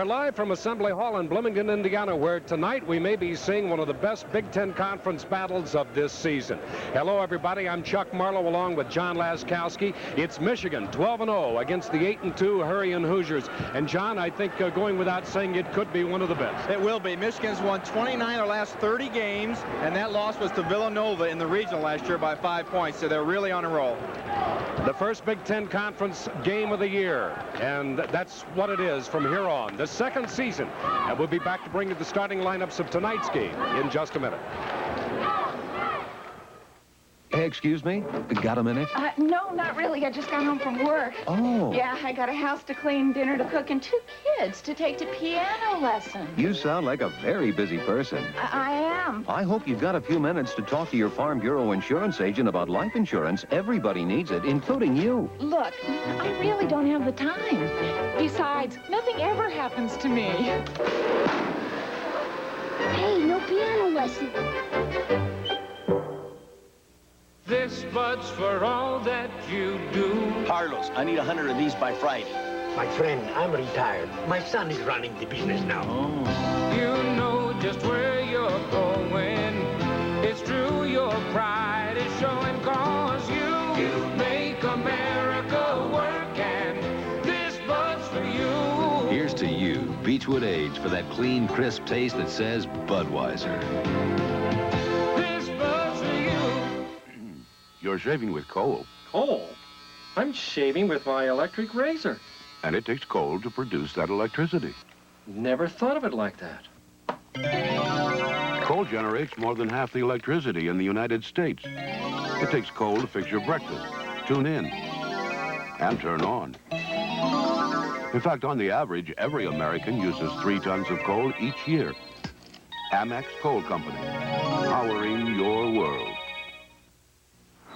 live from Assembly Hall in Bloomington, Indiana, where tonight we may be seeing one of the best Big Ten Conference battles of this season. Hello, everybody. I'm Chuck Marlowe along with John Laskowski. It's Michigan 12-0 against the 8-2 Hurricane Hoosiers. And, John, I think going without saying it could be one of the best. It will be. Michigan's won 29 of their last 30 games, and that loss was to Villanova in the regional last year by 5 points, so they're really on a roll. The first Big Ten Conference game of the year, and that's what it is from here on. The second season, and we'll be back to bring you the starting lineups of tonight's game in just a minute. Hey, excuse me? Got a minute? No, not really. I just got home from work. Oh. Yeah, I got a house to clean, dinner to cook, and 2 kids to take to piano lessons. You sound like a very busy person. I am. I hope you've got a few minutes to talk to your Farm Bureau insurance agent about life insurance. Everybody needs it, including you. Look, I really don't have the time. Besides, nothing ever happens to me. Hey, no piano lesson. This bud's for all that you do. Carlos, I need 100 of these by Friday. My friend, I'm retired. My son is running the business now. Oh. You know just where you're going. It's true, your pride is showing, cause you make America work, and this bud's for you. Here's to you, Beechwood Age, for that clean, crisp taste that says Budweiser. You're shaving with coal. Coal? I'm shaving with my electric razor. And it takes coal to produce that electricity. Never thought of it like that. Coal generates more than half the electricity in the United States. It takes coal to fix your breakfast, tune in, and turn on. In fact, on the average, every American uses 3 tons of coal each year. Amex Coal Company, powering your world.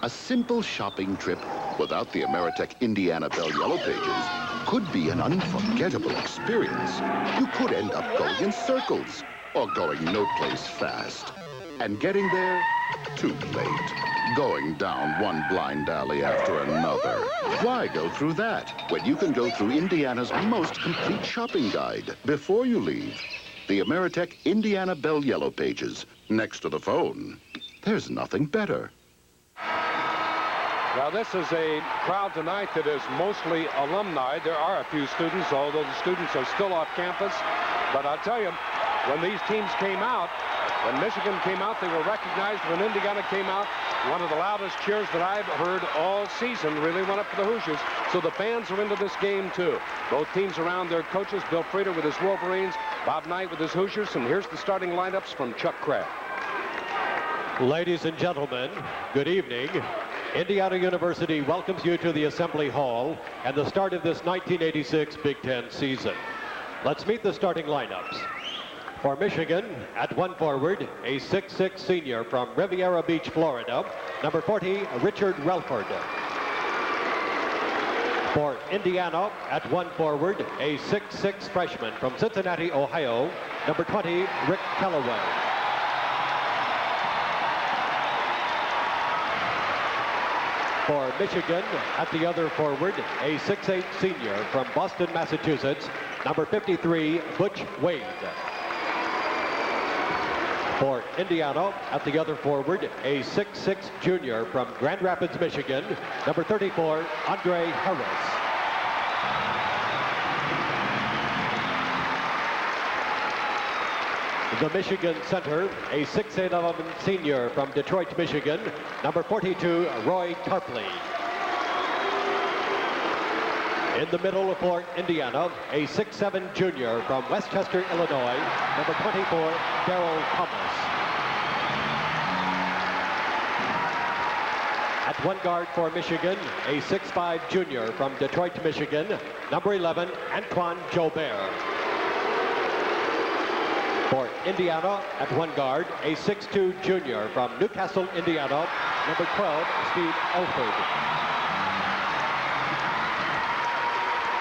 A simple shopping trip without the Ameritech Indiana Bell Yellow Pages could be an unforgettable experience. You could end up going in circles or going no place fast. And getting there, too late. Going down one blind alley after another. Why go through that when you can go through Indiana's most complete shopping guide before you leave? The Ameritech Indiana Bell Yellow Pages, next to the phone. There's nothing better. Now, this is a crowd tonight that is mostly alumni. There are a few students, although the students are still off campus. But I'll tell you, when these teams came out, when Michigan came out, they were recognized. When Indiana came out, one of the loudest cheers that I've heard all season really went up for the Hoosiers. So the fans are into this game, too. Both teams around their coaches, Bill Frieder with his Wolverines, Bob Knight with his Hoosiers, and here's the starting lineups from Chuck Kraft. Ladies and gentlemen, good evening. Indiana University welcomes you to the Assembly Hall and the start of this 1986 Big Ten season. Let's meet the starting lineups. For Michigan, at 1 forward, a 6'6 senior from Riviera Beach, Florida, number 40, Richard Relford. For Indiana, at 1 forward, a 6'6 freshman from Cincinnati, Ohio, number 20, Rick Calloway. For Michigan, at the other forward, a 6'8 senior from Boston, Massachusetts, number 53, Butch Wade. For Indiana, at the other forward, a 6'6 junior from Grand Rapids, Michigan, number 34, Andre Harris. The Michigan center, a 6'11 senior from Detroit, Michigan, number 42, Roy Tarpley. In the middle for Indiana, a 6'7 junior from Westchester, Illinois, number 24, Darrell Thomas. At 1 guard for Michigan, a 6'5 junior from Detroit, Michigan, number 11, Antoine Jobert. For Indiana, at 1 guard, a 6'2 junior from Newcastle, Indiana, number 12, Steve Elford.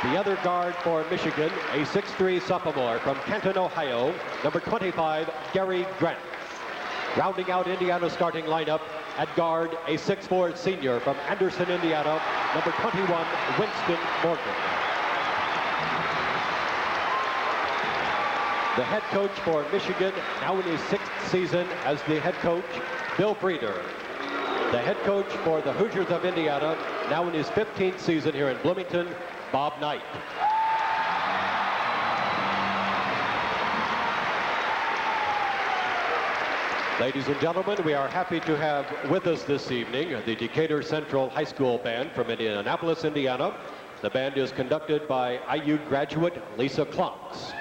The other guard for Michigan, a 6'3 sophomore from Canton, Ohio, number 25, Gary Grant. Rounding out Indiana's starting lineup, at guard, a 6'4 senior from Anderson, Indiana, number 21, Winston Morgan. The head coach for Michigan, now in his 6th season as the head coach, Bill Breeder. The head coach for the Hoosiers of Indiana, now in his 15th season here in Bloomington, Bob Knight. Ladies and gentlemen, we are happy to have with us this evening the Decatur Central High School Band from Indianapolis, Indiana. The band is conducted by IU graduate Lisa Klotz.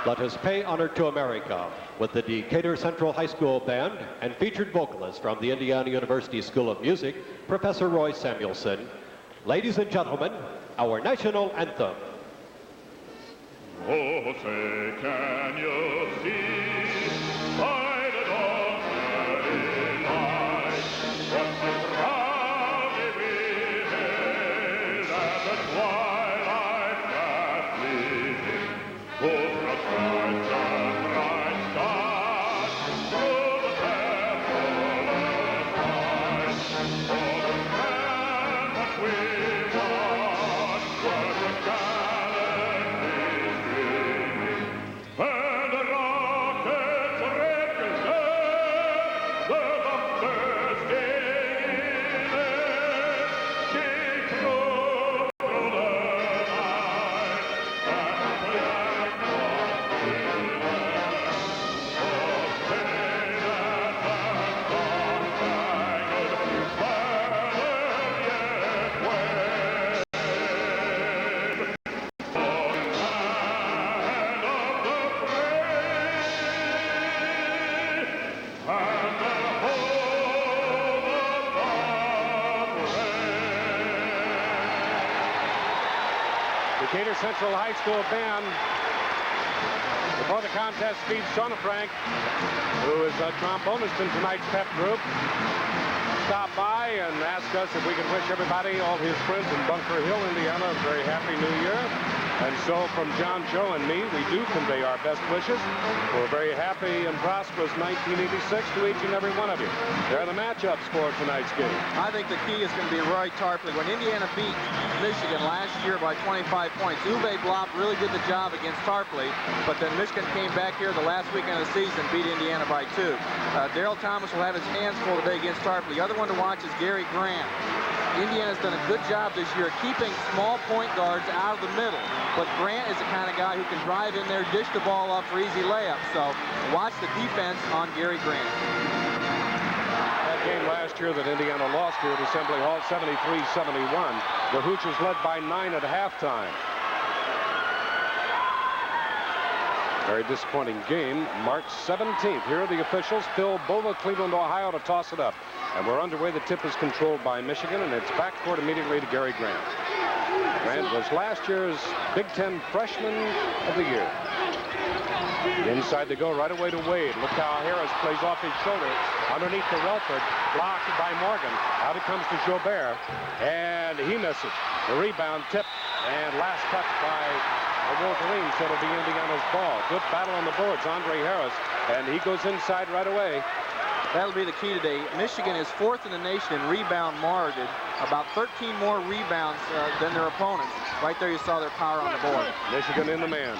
Let us pay honor to America with the Decatur Central High School Band and featured vocalist from the Indiana University School of Music, Professor Roy Samuelson. Ladies and gentlemen, our national anthem. Oh, say, can you see by the dawn's early light what so proudly we hailed at the twilight fast leaving, whose broad stripes and bright stars through the perilous fight, for the man that we watched was a gallantly streaming, and the rockets represent the bumpers gaining, she flew through the night, and the black hawk flew Decatur Central High School Band. Before the contest, Steve Sonafrank, who is a trombonist in tonight's pep group, stopped by and asked us if we could wish everybody, all his friends in Bunker Hill, Indiana, a very happy New Year. And so from John, Joe, and me, we do convey our best wishes for a very happy and prosperous 1986 to each and every one of you. There are the matchups for tonight's game. I think the key is going to be Roy Tarpley. When Indiana beat Michigan last year by 25 points, Uwe Blop really did the job against Tarpley, but then Michigan came back here the last weekend of the season, beat Indiana by 2. Darrell Thomas will have his hands full today against Tarpley. The other one to watch is Gary Grant. Indiana's done a good job this year keeping small point guards out of the middle, but Grant is the kind of guy who can drive in there, dish the ball up for easy layups. So watch the defense on Gary Grant. That game last year that Indiana lost here at Assembly Hall, 73-71. The Hoosiers led by 9 at halftime. Very disappointing game. March 17th. Here are the officials. Phil Bova, Cleveland, Ohio, to toss it up. And we're underway. The tip is controlled by Michigan, and it's backcourt immediately to Gary Grant. Grant was last year's Big Ten Freshman of the Year. Inside they go, right away to Wade. Look how Harris plays off his shoulder. Underneath to Relford, blocked by Morgan. Out it comes to Jobert, and he misses. The rebound tip, and last touch by the Wolverines. So it'll be Indiana's ball. Good battle on the boards, Andre Harris, and he goes inside right away. That'll be the key today. Michigan is 4th in the nation in rebound margin, about 13 more rebounds than their opponents. Right there you saw their power on the board. Michigan in the man.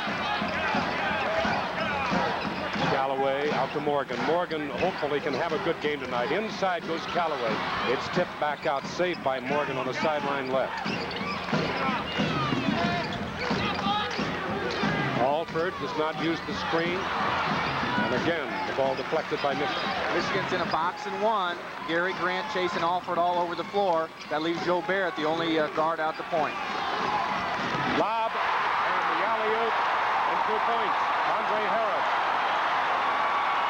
Callaway out to Morgan. Morgan hopefully can have a good game tonight. Inside goes Callaway. It's tipped back out, saved by Morgan on the sideline left. Alford does not use the screen. And again, the ball deflected by Michigan. Michigan's in a box and 1. Gary Grant chasing Alford all over the floor. That leaves Joe Barrett, the only guard out to point. Lob and the alley-oop and 2 points. Andre Harris.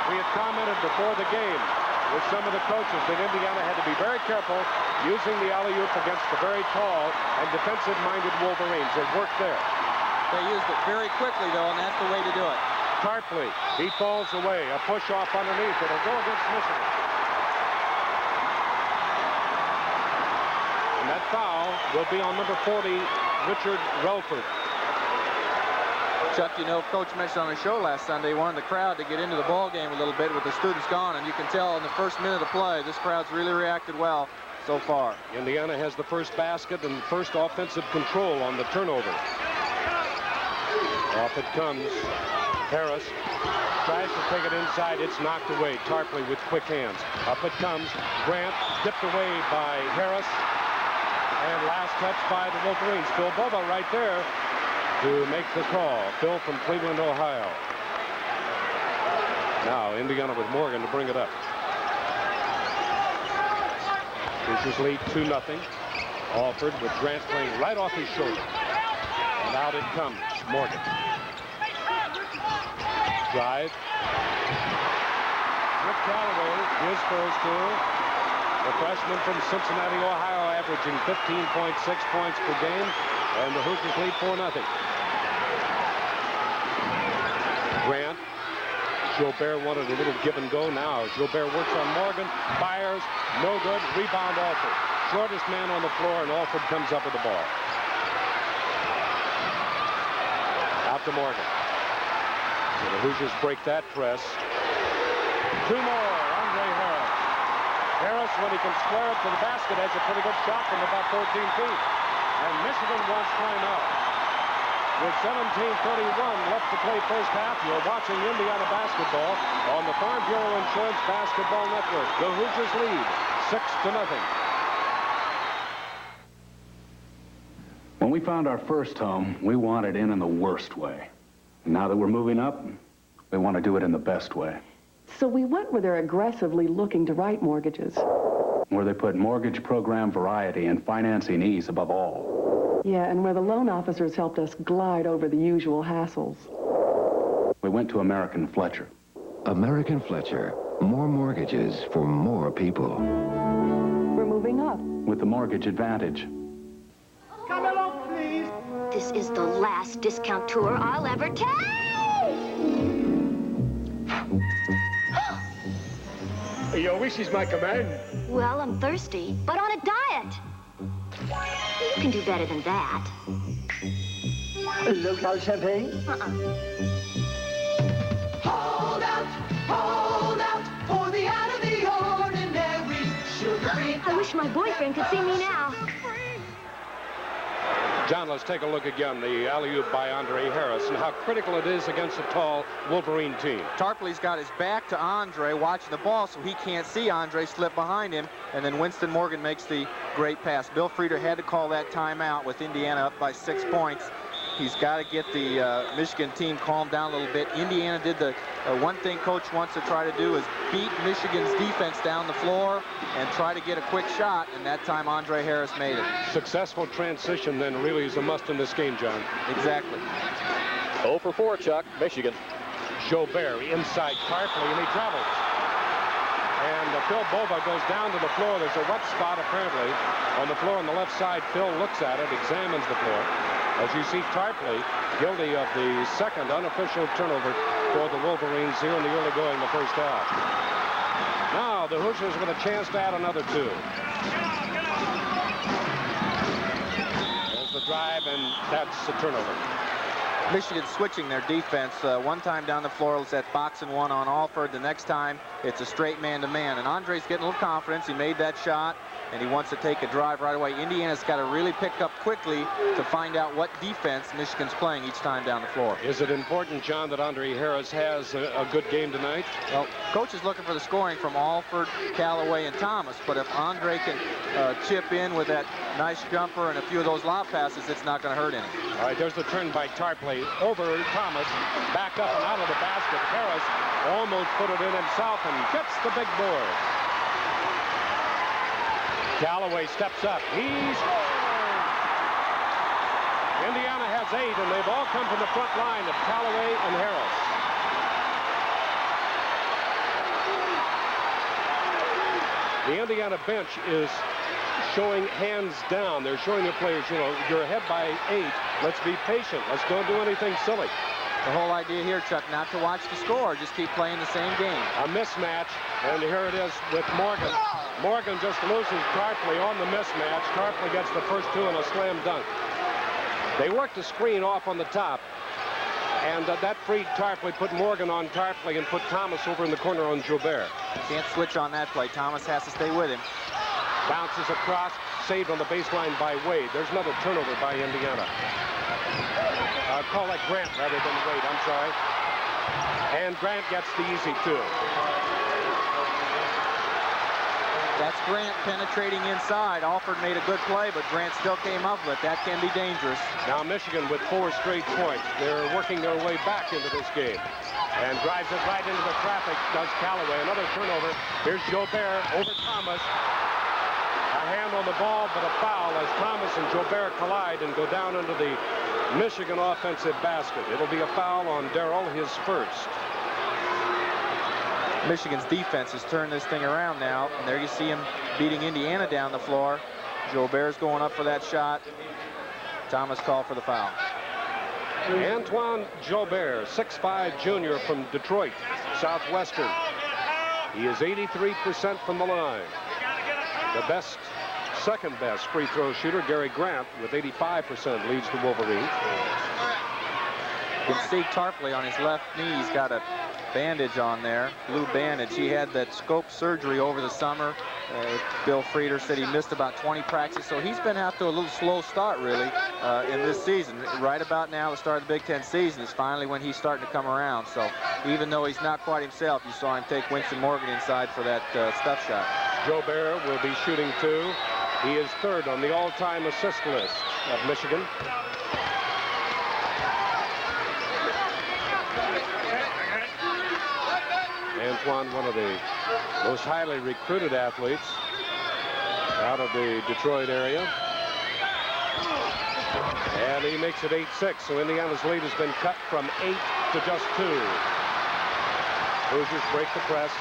We had commented before the game with some of the coaches that Indiana had to be very careful using the alley-oop against the very tall and defensive-minded Wolverines. It worked there. They used it very quickly, though, and that's the way to do it. Tarpley, he falls away. A push off underneath. It'll go against Michigan. And that foul will be on number 40, Richard Relford. Chuck, you know, Coach mentioned on the show last Sunday, he wanted the crowd to get into the ball game a little bit with the students gone, and you can tell in the first minute of play, this crowd's really reacted well so far. Indiana has the first basket and first offensive control on the turnover. Off it comes. Harris tries to take it inside. It's knocked away. Tarpley with quick hands. Up it comes. Grant dipped away by Harris. And last touch by the Wolverines. Phil Bova right there to make the call. Phil from Cleveland, Ohio. Now Indiana with Morgan to bring it up. Hoosiers lead 2-0. Alford with Grant playing right off his shoulder. And out it comes. Morgan. Drive. Rick Callaway, his first two. The freshman from Cincinnati, Ohio, averaging 15.6 points per game. And the Hoosiers lead 4-0. Grant. Gilbert wanted a little give and go now. Gilbert works on Morgan. Fires. No good. Rebound Alford. Shortest man on the floor, and Alford comes up with the ball. Out to Morgan. So the Hoosiers break that press. Two more. Andre Harris. Harris, when he can square it to the basket, has a pretty good shot from about 14 feet. And Michigan wants timeout. With 17:31 left to play first half, you're watching Indiana basketball on the Farm Bureau Insurance Basketball Network. The Hoosiers lead 6-0. When we found our first home, we wanted in the worst way. Now that we're moving up, we want to do it in the best way. So we went where they're aggressively looking to write mortgages. Where they put mortgage program variety and financing ease above all. Yeah, and where the loan officers helped us glide over the usual hassles. We went to American Fletcher. American Fletcher. More mortgages for more people. We're moving up. With the mortgage advantage. Come along, please. This is the last discount tour I'll ever take. Your wish is my command. Well, I'm thirsty, but on a diet. You can do better than that. Local champagne? Hold out for the out of the ordinary, sugar-free. I wish my boyfriend could see me now. John, let's take a look again. The alley-oop by Andre Harris and how critical it is against a tall Wolverine team. Tarpley's got his back to Andre, watching the ball, so he can't see Andre slip behind him. And then Winston Morgan makes the great pass. Bill Frieder had to call that timeout with Indiana up by 6 points. He's got to get the Michigan team calmed down a little bit. Indiana did the one thing coach wants to try to do is beat Michigan's defense down the floor and try to get a quick shot, and that time Andre Harris made it. Successful transition then really is a must in this game, John. Exactly. 0 for 4, Chuck. Michigan. Gilbert inside Tarpley, and he travels. And Phil Bova goes down to the floor. There's a wet spot apparently on the floor on the left side. Phil looks at it, examines the floor. As you see, Tarpley guilty of the second unofficial turnover for the Wolverines here in the early going the first half. Now the Hoosiers with a chance to add another two. There's the drive, and that's the turnover. Michigan switching their defense. One time down the floor, it's that box and one on Alford. The next time, it's a straight man-to-man. And Andre's getting a little confidence. He made that shot, and he wants to take a drive right away. Indiana's got to really pick up quickly to find out what defense Michigan's playing each time down the floor. Is it important, John, that Andre Harris has a good game tonight? Well, coach is looking for the scoring from Alford, Callaway, and Thomas. But if Andre can chip in with that nice jumper and a few of those lob passes, it's not going to hurt any. All right, there's the turn by Tarpley over Thomas, back up and out of the basket. Harris almost put it in himself and gets the big board. Callaway steps up. He scores! Indiana has 8, and they've all come from the front line of Callaway and Harris. The Indiana bench is showing hands down. They're showing their players, you know, you're ahead by 8. Let's be patient. Let's don't do anything silly. The whole idea here, Chuck, not to watch the score, just keep playing the same game. A mismatch, and here it is with Morgan. Morgan just loses Tarpley on the mismatch. Tarpley gets the first two in a slam dunk. They worked the screen off on the top, and that freed Tarpley, put Morgan on Tarpley, and put Thomas over in the corner on Gilbert. Can't switch on that play. Thomas has to stay with him. Bounces across, saved on the baseline by Wade. There's another turnover by Indiana. Call that Grant rather than Wade, I'm sorry. And Grant gets the easy 2. That's Grant penetrating inside. Alford made a good play, but Grant still came up with it. That can be dangerous. Now Michigan with 4 straight points. They're working their way back into this game. And drives it right into the traffic, does Callaway. Another turnover. Here's Jobert over Thomas. A hand on the ball, but a foul as Thomas and Jobert collide and go down into the Michigan offensive basket. It'll be a foul on Darrell, his first. Michigan's defense has turned this thing around now, and there you see him beating Indiana down the floor. Jobert's going up for that shot. Thomas called for the foul. Antoine Jobert, 6'5" junior from Detroit, Southwestern. He is 83% from the line. The second best free throw shooter, Gary Grant, with 85% leads the Wolverines. You can see Tarpley on his left knee. He's got a bandage on there, blue bandage. He had that scope surgery over the summer. Bill Frieder said he missed about 20 practices, so he's been after a little slow start, really, in this season. Right about now, the start of the Big Ten season is finally when he's starting to come around. So even though he's not quite himself, you saw him take Winston Morgan inside for that stuff shot. Jobert will be shooting 2. He is 3rd on the all-time assist list of Michigan. Antoine, one of the most highly recruited athletes out of the Detroit area. And he makes it 8-6, so Indiana's lead has been cut from 8 to just 2. Hoosiers break the press.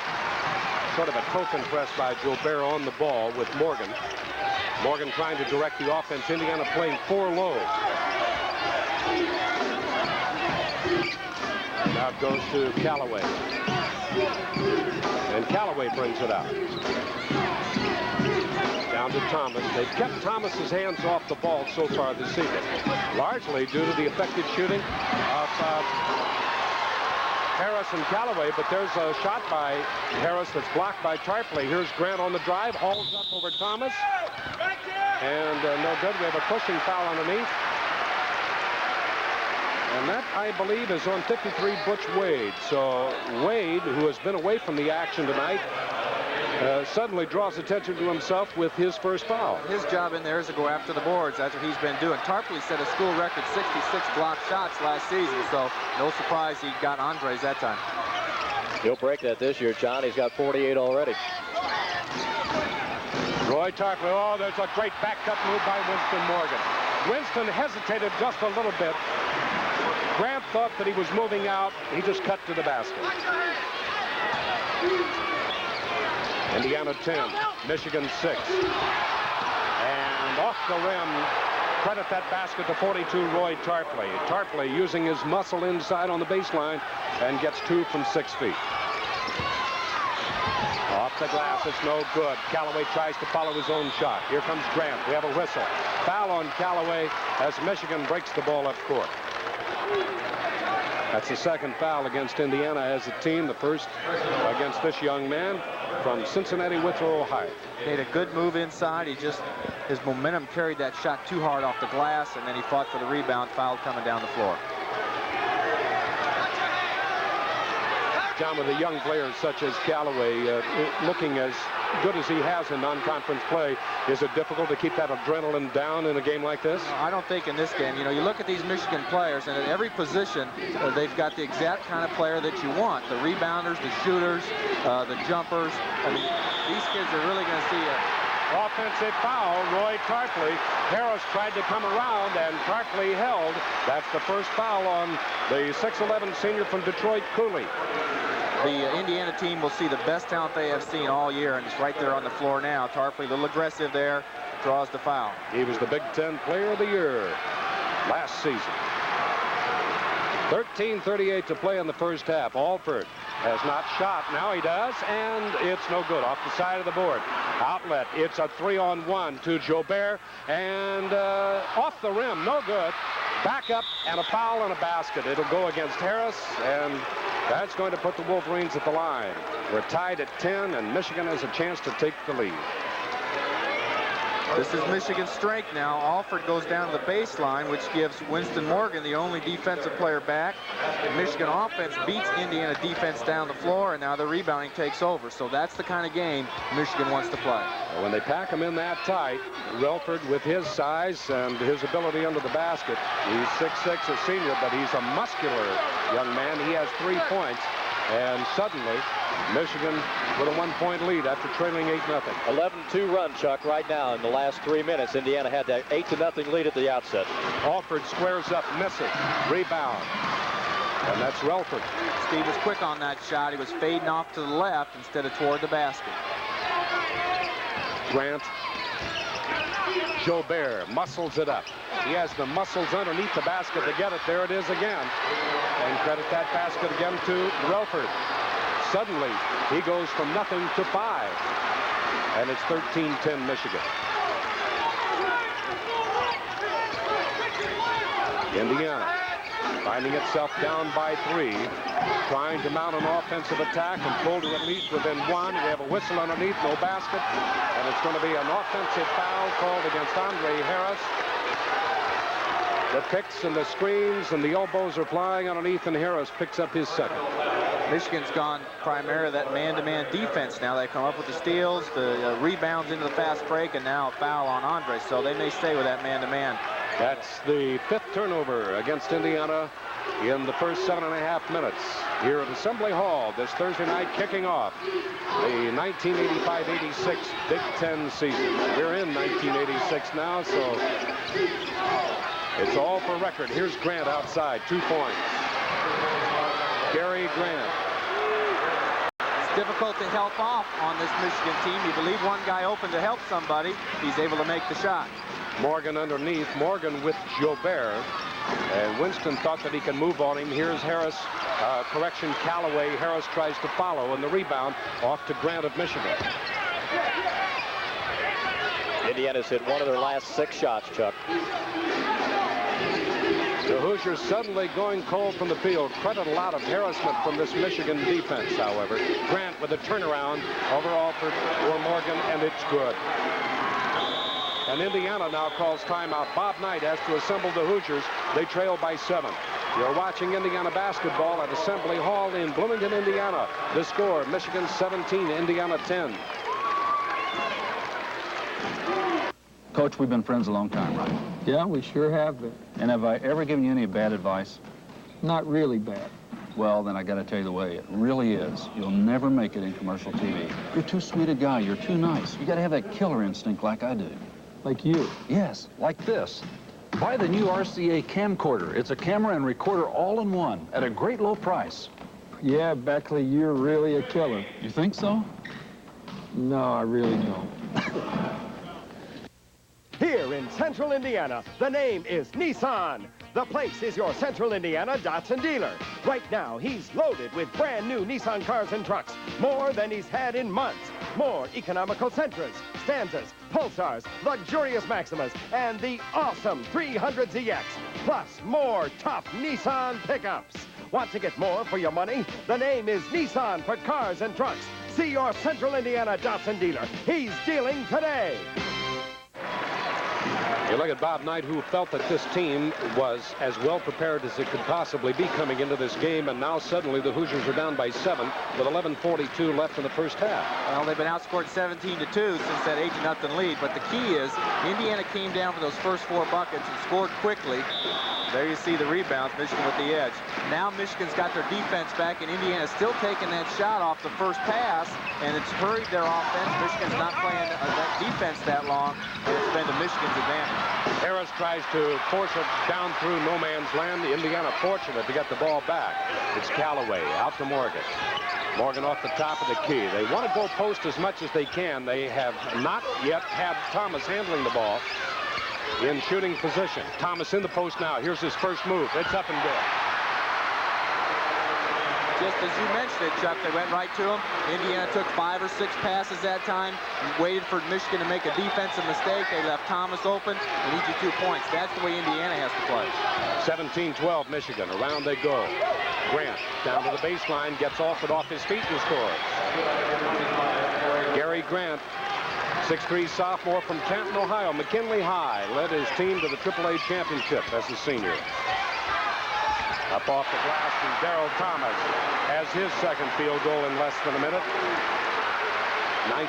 Sort of a token press by Jobert on the ball with Morgan. Morgan trying to direct the offense. Indiana playing 4 low. Now it goes to Callaway. And Callaway brings it out. Down to Thomas. They've kept Thomas's hands off the ball so far this season, largely due to the effective shooting of Harris and Callaway, but there's a shot by Harris that's blocked by Tarpley. Here's Grant on the drive, hauls up over Thomas, and no good. We have a pushing foul underneath. And that, I believe, is on 53, Butch Wade. So Wade, who has been away from the action tonight, suddenly draws attention to himself with his first foul. His job in there is to go after the boards. That's what he's been doing. Tarpley set a school record 66 block shots last season, so no surprise he got Andres that time. He'll break that this year, John. He's got 48 already. Roy Tarpley. Oh, there's a great back-cut move by Winston Morgan. Winston hesitated just a little bit. Grant thought that he was moving out. He just cut to the basket. Indiana 10, Michigan 6. And off the rim, credit that basket to 42, Roy Tarpley. Tarpley using his muscle inside on the baseline and gets 2 from 6 feet. Off the glass, it's no good. Callaway tries to follow his own shot. Here comes Grant. We have a whistle. Foul on Callaway as Michigan breaks the ball up court. That's the second foul against Indiana as a team, the first against this young man from Cincinnati, Withrow, Ohio. Made a good move inside. His momentum carried that shot too hard off the glass, and then he fought for the rebound, foul coming down the floor. John, with the young players such as Callaway looking as good as he has in non-conference play, is it difficult to keep that adrenaline down in a game like this? No, I don't think in this game. You know, you look at these Michigan players, and at every position, they've got the exact kind of player that you want. The rebounders, the shooters, the jumpers. I mean, these kids are really going to see offensive foul, Roy Tarpley. Harris tried to come around, and Tarpley held. That's the first foul on the 6'11" senior from Detroit, Cooley. The Indiana team will see the best talent they have seen all year, and it's right there on the floor now. Tarpley, a little aggressive there, draws the foul. He was the Big Ten Player of the Year last season. 13:38 to play in the first half. Alford has not shot. Now he does, and it's no good. Off the side of the board. Outlet. It's a 3-on-1 to Jobert, and off the rim. No good. Back up, and a foul and a basket. It'll go against Harris, and that's going to put the Wolverines at the line. We're tied at 10, and Michigan has a chance to take the lead. This is Michigan's strength now. Alford goes down to the baseline, which gives Winston Morgan the only defensive player back. And Michigan offense beats Indiana defense down the floor, and now the rebounding takes over. So that's the kind of game Michigan wants to play. Well, when they pack him in that tight, Relford, with his size and his ability under the basket, he's 6'6", a senior, but he's a muscular young man. He has 3 points, and suddenly Michigan with a 1-point lead after trailing 8-0. 11-2 run, Chuck, right now in the last 3 minutes. Indiana had that 8-0 lead at the outset. Alford squares up, misses, rebound, and that's Relford. Steve was quick on that shot. He was fading off to the left instead of toward the basket. Grant. Jobert muscles it up. He has the muscles underneath the basket to get it. There it is again. And credit that basket again to Relford. Suddenly, he goes from nothing to 5. And it's 13-10 Michigan. Indiana finding itself down by 3, trying to mount an offensive attack and pull to at least within 1. We have a whistle underneath, no basket, and it's going to be an offensive foul called against Andre Harris. The picks and the screens and the elbows are flying underneath, and Harris picks up his second. Michigan's gone primarily that man-to-man defense now. They come up with the steals, the rebounds into the fast break, and now a foul on Andre, so they may stay with that man-to-man. That's the 5th turnover against Indiana in the first 7.5 minutes here at Assembly Hall this Thursday night, kicking off the 1985-86 Big Ten season. We're in 1986 now, so it's all for record. Here's Grant outside, 2 points. Gary Grant. It's difficult to help off on this Michigan team. You believe one guy open to help somebody, he's able to make the shot. Morgan underneath. Morgan with Jobert. And Winston thought that he could move on him. Here's Harris. Correction, Callaway. Harris tries to follow, and the rebound off to Grant of Michigan. Indiana's hit 1 of their last 6 shots, Chuck. The Hoosiers suddenly going cold from the field. Credit a lot of harassment from this Michigan defense, however. Grant with a turnaround over Alford or Morgan, and it's good. And Indiana now calls timeout. Bob Knight has to assemble the Hoosiers. They trail by 7. You're watching Indiana basketball at Assembly Hall in Bloomington, Indiana. The score, Michigan 17, Indiana 10. Coach, we've been friends a long time, right? Yeah, we sure have been. And have I ever given you any bad advice? Not really bad. Well, then I got to tell you the way it really is. You'll never make it in commercial TV. You're too sweet a guy. You're too nice. You got to have that killer instinct like I do. Like you? Yes, like this. Buy the new RCA camcorder. It's a camera and recorder all in one at a great low price. Yeah, Beckley, you're really a killer. You think so? No, I really don't. Here in Central Indiana, the name is Nissan. The place is your Central Indiana Datsun dealer. Right now, he's loaded with brand new Nissan cars and trucks. More than he's had in months. More economical Sentras, Stanzas, Pulsars, luxurious Maximas, and the awesome 300ZX. Plus, more tough Nissan pickups. Want to get more for your money? The name is Nissan for cars and trucks. See your Central Indiana Datsun dealer. He's dealing today. You look at Bob Knight, who felt that this team was as well prepared as it could possibly be coming into this game, and now suddenly the Hoosiers are down by 7 with 11:42 left in the first half. Well, they've been outscored 17-2 since that 8-0 lead, but the key is Indiana came down for those first 4 buckets and scored quickly. There you see the rebounds, Michigan with the edge. Now Michigan's got their defense back, and Indiana's still taking that shot off the first pass, and it's hurried their offense. Michigan's not playing that defense that long, and it's been to Michigan's advantage. Harris tries to force it down through no man's land. Indiana fortunate to get the ball back. It's Callaway out to Morgan. Morgan off the top of the key. They want to go post as much as they can. They have not yet had Thomas handling the ball in shooting position. Thomas in the post now. Here's his first move. It's up and good. Just as you mentioned it, Chuck, they went right to him. Indiana took 5 or 6 passes that time, waited for Michigan to make a defensive mistake. They left Thomas open and each 2 points. That's the way Indiana has to play. 17-12 Michigan. Around they go. Grant down to the baseline, gets off his feet and scores. Gary Grant 6'3" sophomore from Canton, Ohio. McKinley High led his team to the AAA championship as a senior. Up off the glass, and Darrell Thomas has his second field goal in less than a minute.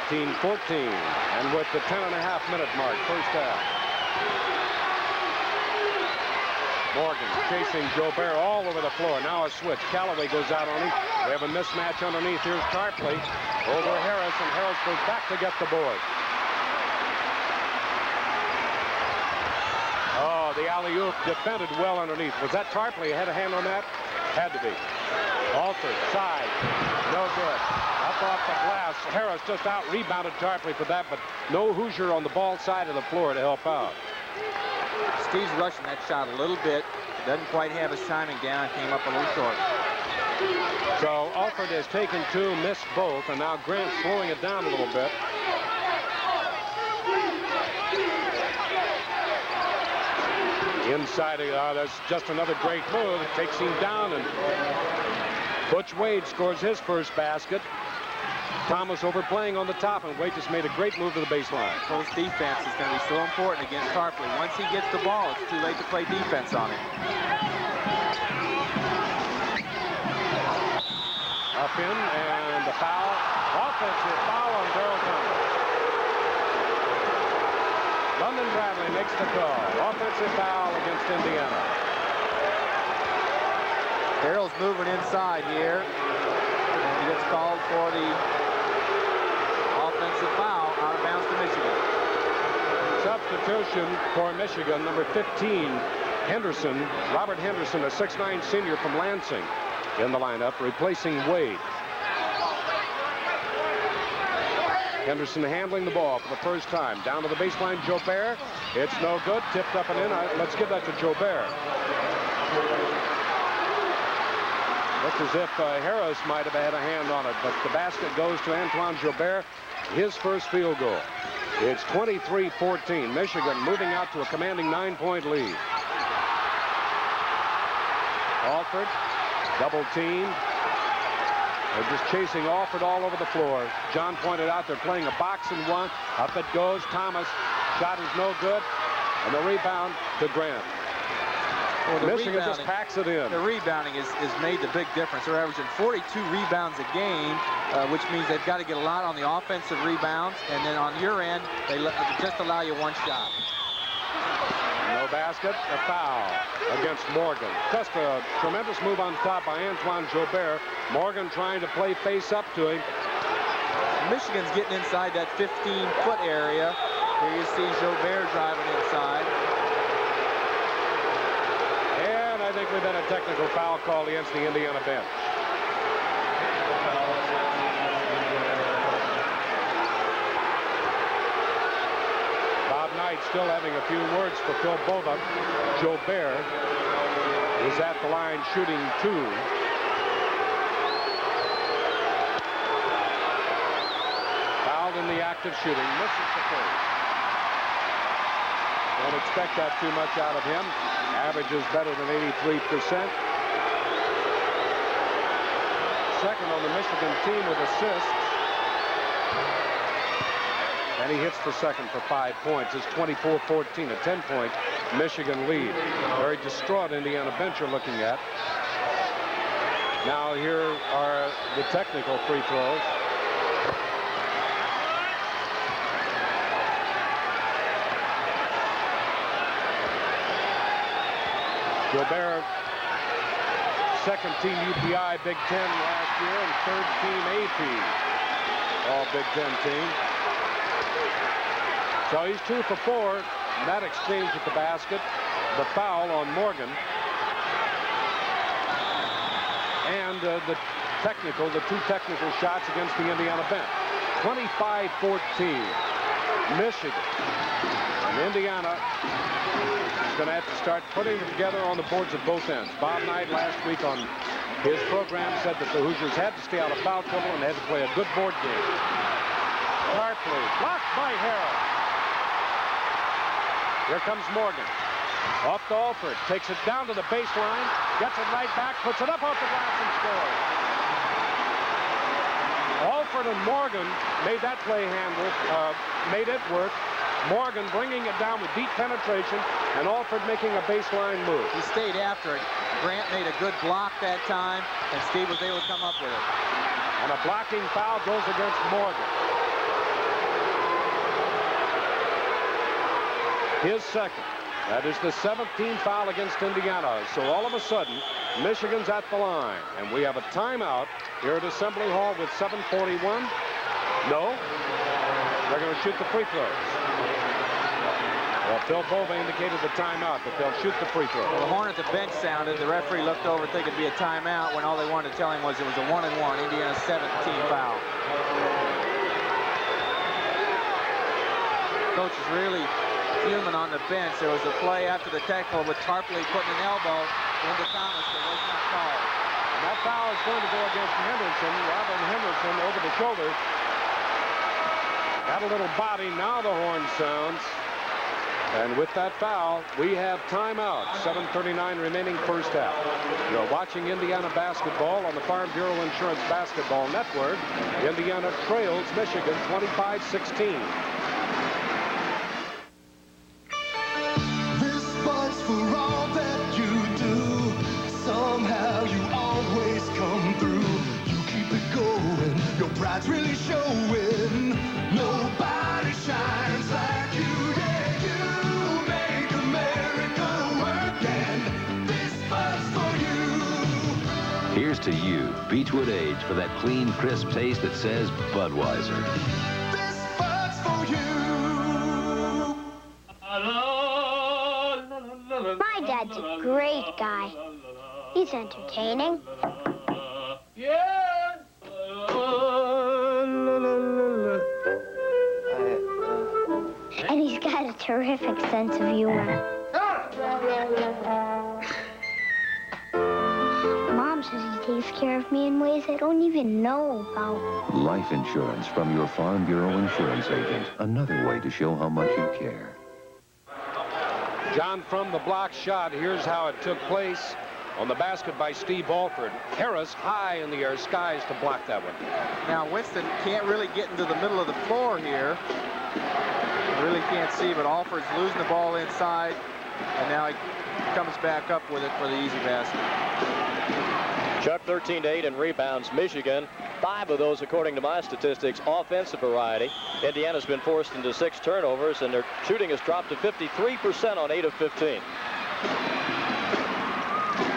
19-14, and with the 10.5-minute mark, first half. Morgan chasing Jobert all over the floor. Now a switch. Callaway goes out on him. We have a mismatch underneath. Here's Tarpley over Harris, and Harris goes back to get the board. Oh, the alley-oop defended well underneath. Was that Tarpley had a hand on that? Had to be. Alford, side, no good. Up off the glass. Harris just out-rebounded Tarpley for that, but no Hoosier on the ball side of the floor to help out. Steve's rushing that shot a little bit. Doesn't quite have his timing down. Came up a little short. So Alford has taken two, missed both, and now Grant slowing it down a little bit. Inside, that's just another great move. It takes him down, and Butch Wade scores his first basket. Thomas overplaying on the top, and Wade just made a great move to the baseline. Close defense is going to be so important against Tarpley. Once he gets the ball, it's too late to play defense on him. Up in, and the foul. Offensive foul on Darrell Thomas. London Bradley makes the call. Offensive foul against Indiana. Darrell's moving inside here. And he gets called for the offensive foul out of bounds to Michigan. Substitution for Michigan, number 15, Henderson. Robert Henderson, a 6'9" senior from Lansing, in the lineup, replacing Wade. Henderson handling the ball for the first time. Down to the baseline, Jobert. It's no good. Tipped up and in. Let's give that to Jobert. Looks as if Harris might have had a hand on it, but the basket goes to Antoine Jobert, his first field goal. It's 23-14. Michigan moving out to a commanding 9-point lead. Alford, double team. They're just chasing Alford all over the floor. John pointed out they're playing a box and one. Up it goes. Thomas. Shot is no good. And the rebound to Grant. Well, Michigan just packs it in. The rebounding is made the big difference. They're averaging 42 rebounds a game, which means they've got to get a lot on the offensive rebounds. And then on your end, they just allow you one shot. No basket, a foul against Morgan. Just a tremendous move on top by Antoine Jobert. Morgan trying to play face up to him. Michigan's getting inside that 15-foot area. Here you see Jobert driving inside. And I think we've had a technical foul called against the Indiana bench. Still having a few words for Phil Bova. Jobert is at the line shooting two. Fouled in the act of shooting. Misses the first. Don't expect that too much out of him. Average is better than 83%. Second on the Michigan team with assists. And he hits the second for 5 points. It's 24-14, a 10-point Michigan lead. Very distraught Indiana bench you're looking at. Now here are the technical free throws. Jobert, second team UPI Big Ten last year, and third team AP, all Big Ten team. So he's 2 for 4. That exchange at the basket. The foul on Morgan. And the two technical shots against the Indiana bench. 25-14. Michigan. And Indiana is going to have to start putting it together on the boards at both ends. Bob Knight last week on his program said that the Hoosiers had to stay out of foul trouble and had to play a good board game. Tarpley blocked by Harris. Here comes Morgan. Off to Alford. Takes it down to the baseline. Gets it right back. Puts it up off the glass and scores. Alford and Morgan made that play handle made it work. Morgan bringing it down with deep penetration, and Alford making a baseline move. He stayed after it. Grant made a good block that time, and Steve was able to come up with it. And a blocking foul goes against Morgan. His second. That is the 17th foul against Indiana. So all of a sudden, Michigan's at the line. And we have a timeout here at Assembly Hall with 7:41. No, they're going to shoot the free throws. Well, Phil Bova indicated the timeout, but they'll shoot the free throw. Well, the horn at the bench sounded. The referee looked over thinking it'd be a timeout when all they wanted to tell him was it was a 1-and-1. Indiana's 17th foul. Coach is really fuming on the bench. There was a play after the tackle with Tarpley putting an elbow into Thomas that was not called. And that foul is going to go against Henderson. Robert Henderson over the shoulder. Got a little body. Now the horn sounds. And with that foul, we have timeout. 7:39 remaining first half. You're watching Indiana basketball on the Farm Bureau Insurance Basketball Network. Indiana trails Michigan 25-16. This fight's for all that you do. Somehow you always come through. You keep it going. Your pride's really showing. Nobody shines like you. Yeah, you make America work, and this fight's for you. Here's to you, Beechwood Age, for that clean, crisp taste that says Budweiser. This fight's for you. My dad's a great guy. He's entertaining. And he's got a terrific sense of humor. Mom says he takes care of me in ways I don't even know about. Life insurance from your Farm Bureau insurance agent. Another way to show how much you care. John from the block shot. Here's how it took place. On the basket by Steve Alford. Harris high in the air, skies to block that one. Now Winston can't really get into the middle of the floor here. Really can't see, but Alford's losing the ball inside, and now he comes back up with it for the easy basket. Chuck, 13-8 in rebounds. Michigan, 5 of those, according to my statistics, offensive variety. Indiana's been forced into 6 turnovers, and their shooting has dropped to 53% on 8 of 15.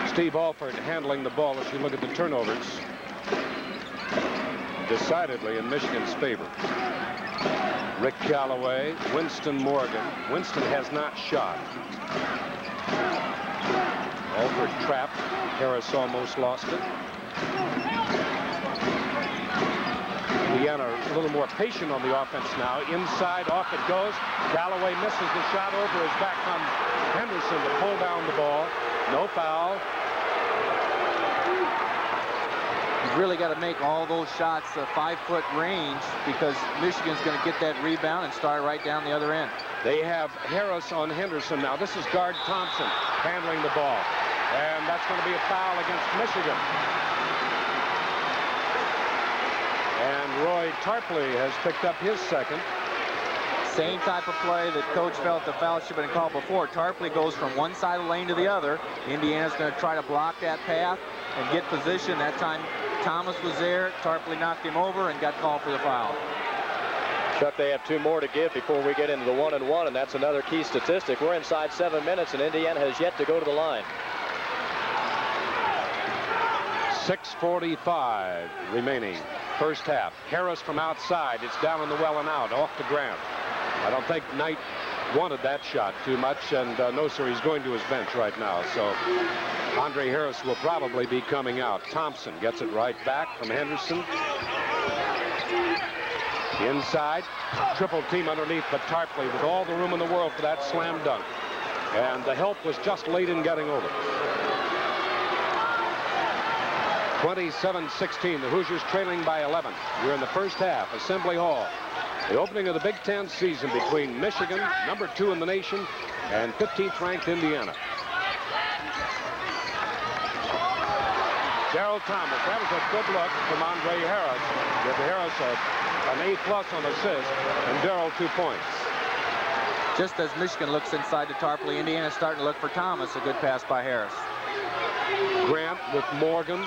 Steve Alford handling the ball as you look at the turnovers. Decidedly in Michigan's favor. Rick Callaway, Winston Morgan. Winston has not shot. Alford trapped. Harris almost lost it. Indiana a little more patient on the offense now. Inside, off it goes. Callaway misses the shot. Over his back comes Henderson to pull down the ball. No foul. You've really got to make all those shots a 5-foot range because Michigan's going to get that rebound and start right down the other end. They have Harris on Henderson now. This is guard Thompson handling the ball. And that's going to be a foul against Michigan. And Roy Tarpley has picked up his second. Same type of play that Coach felt the foul should have been called before. Tarpley goes from one side of the lane to the other. Indiana's going to try to block that path and get position. That time Thomas was there. Tarpley knocked him over and got called for the foul. Chuck, they have 2 more to give before we get into the 1-and-1, and that's another key statistic. We're inside 7 minutes, and Indiana has yet to go to the line. 6:45 remaining first half. Harris from outside. It's down in the well and out, off to Grant. I don't think Knight wanted that shot too much, and no, sir, he's going to his bench right now. So Andre Harris will probably be coming out. Thompson gets it right back from Henderson. Inside, triple team underneath, but Tarpley with all the room in the world for that slam dunk. And the help was just late in getting over. 27-16, the Hoosiers trailing by 11. We're in the first half, Assembly Hall. The opening of the Big Ten season between Michigan, number 2 in the nation, and 15th ranked Indiana. Daryl Thomas. That was a good look from Andre Harris. Give Harris an A+ on assist, and Daryl 2 points. Just as Michigan looks inside to Tarpley, Indiana's starting to look for Thomas. A good pass by Harris. Grant with Morgan.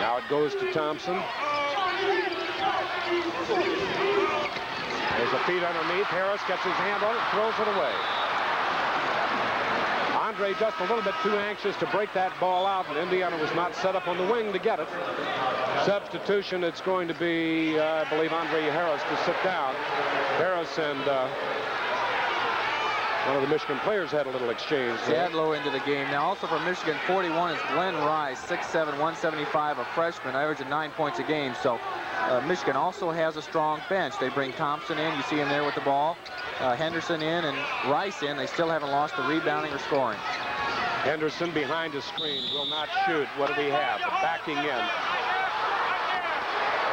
Now it goes to Thompson. There's a feed underneath. Harris gets his hand on it, throws it away. Andre just a little bit too anxious to break that ball out, and Indiana was not set up on the wing to get it. Substitution, it's going to be, I believe, Andre Harris to sit down. Harris and one of the Michigan players had a little exchange. Jadlow into the game. Now also for Michigan, 41 is Glenn Rice, 6'7", 175, a freshman, averaging 9 points a game. So Michigan also has a strong bench. They bring Thompson in. You see him there with the ball. Henderson in and Rice in. They still haven't lost the rebounding or scoring. Henderson behind the screen will not shoot. What do we have? Backing in.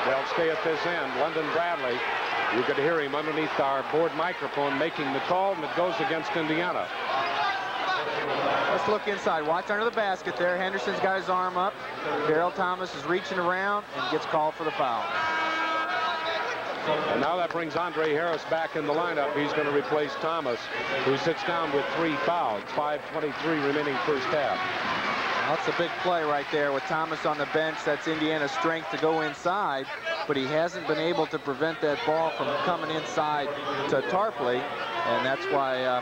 They'll stay at this end. London Bradley. You could hear him underneath our board microphone making the call, and it goes against Indiana. Let's look inside. Watch under the basket there. Henderson's got his arm up. Daryl Thomas is reaching around and gets called for the foul. And now that brings Andre Harris back in the lineup. He's going to replace Thomas, who sits down with 3 fouls. 5:23 remaining first half. That's a big play right there with Thomas on the bench. That's Indiana's strength to go inside, but he hasn't been able to prevent that ball from coming inside to Tarpley, and that's why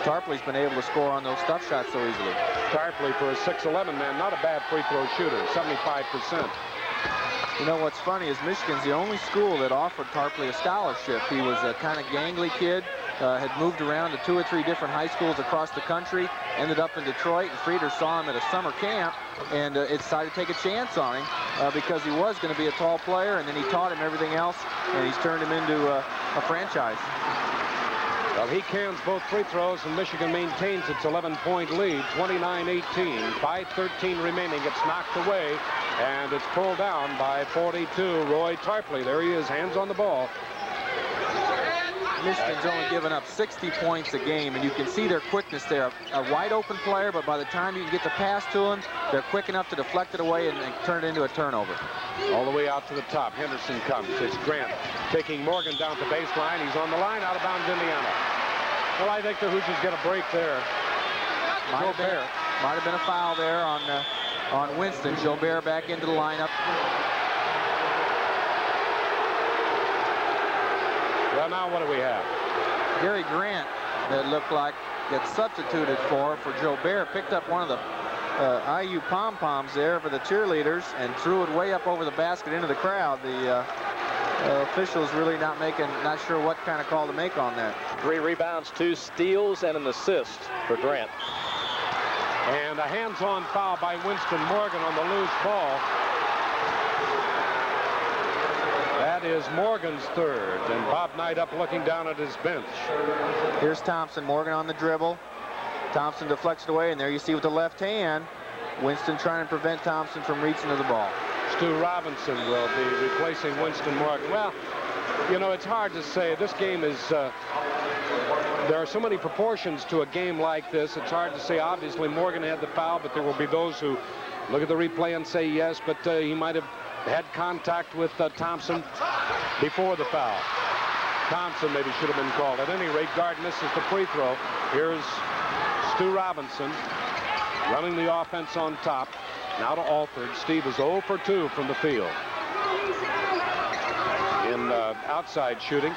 Tarpley's been able to score on those stuff shots so easily. Tarpley, for a 6'11" man, not a bad free throw shooter, 75%. You know what's funny is Michigan's the only school that offered Tarpley a scholarship. He was a kind of gangly kid, had moved around to 2 or 3 different high schools across the country, ended up in Detroit, and Frieder saw him at a summer camp and decided to take a chance on him because he was going to be a tall player, and then he taught him everything else, and he's turned him into a franchise. Well, he cans both free throws, and Michigan maintains its 11-point lead, 29-18. 5:13 remaining. It's knocked away, and it's pulled down by 42. Roy Tarpley. There he is, hands on the ball. Michigan's only given up 60 points a game, and you can see their quickness there. A wide-open player, but by the time you can get the pass to him, they're quick enough to deflect it away and turn it into a turnover. All the way out to the top. Henderson comes. It's Grant taking Morgan down to baseline. He's on the line, out of bounds, Indiana. Well, I think the Hoosiers get a break there. Might have been a foul there on Winston. Gilbert back into the lineup. Well, now what do we have? Gary Grant, that looked like gets substituted for Gilbert, picked up one of the IU pom-poms there for the cheerleaders and threw it way up over the basket into the crowd. The officials really not sure what kind of call to make on that. 3 rebounds, 2 steals, and an assist for Grant. And a hands-on foul by Winston Morgan on the loose ball. That is Morgan's third, and Bob Knight up looking down at his bench. Here's Thompson. Morgan on the dribble. Thompson deflects it away, and there you see with the left hand, Winston trying to prevent Thompson from reaching to the ball. Stu Robinson will be replacing Winston Morgan. Well, you know, it's hard to say. This game is, there are so many proportions to a game like this. It's hard to say. Obviously, Morgan had the foul, but there will be those who look at the replay and say yes, but he might have had contact with Thompson before the foul. Thompson maybe should have been called. At any rate, guard misses the free throw. Here's Stu Robinson running the offense on top. Now to Alford. Steve is 0 for 2 from the field. In outside shooting.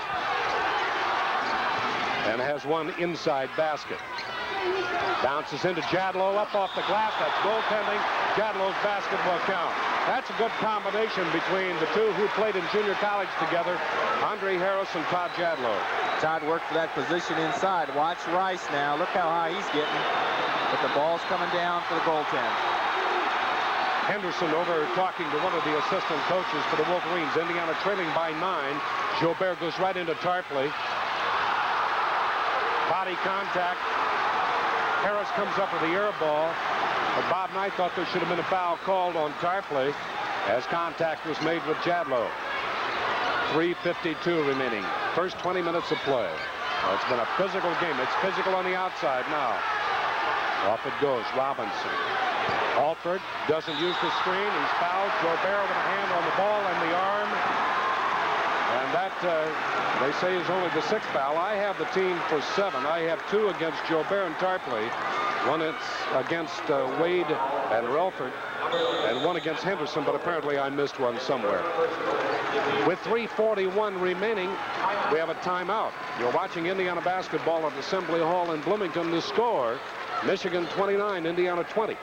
And has one inside basket. Bounces into Jadlow, up off the glass. That's goaltending. Jadlow's basket will count. That's a good combination between the two who played in junior college together, Andre Harris and Todd Jadlow. Todd worked for that position inside. Watch Rice now. Look how high he's getting. But the ball's coming down for the goaltend. Henderson over talking to one of the assistant coaches for the Wolverines. Indiana trailing by 9. Gilbert goes right into Tarpley. Body contact. Harris comes up with the air ball. But Bob Knight thought there should have been a foul called on Tarpley as contact was made with Jadlow. 3:52 remaining. First 20 minutes of play. Well, it's been a physical game. It's physical on the outside now. Off it goes. Robinson. Alford doesn't use the screen. He's fouled. Jobert with a hand on the ball and the arm. And that, they say, is only the 6th foul. I have the team for 7. I have 2 against Jobert and Tarpley. 1 against Wade and Relford, and 1 against Henderson, but apparently I missed one somewhere. With 3:41 remaining, we have a timeout. You're watching Indiana basketball at Assembly Hall in Bloomington. The score, Michigan 29, Indiana 20.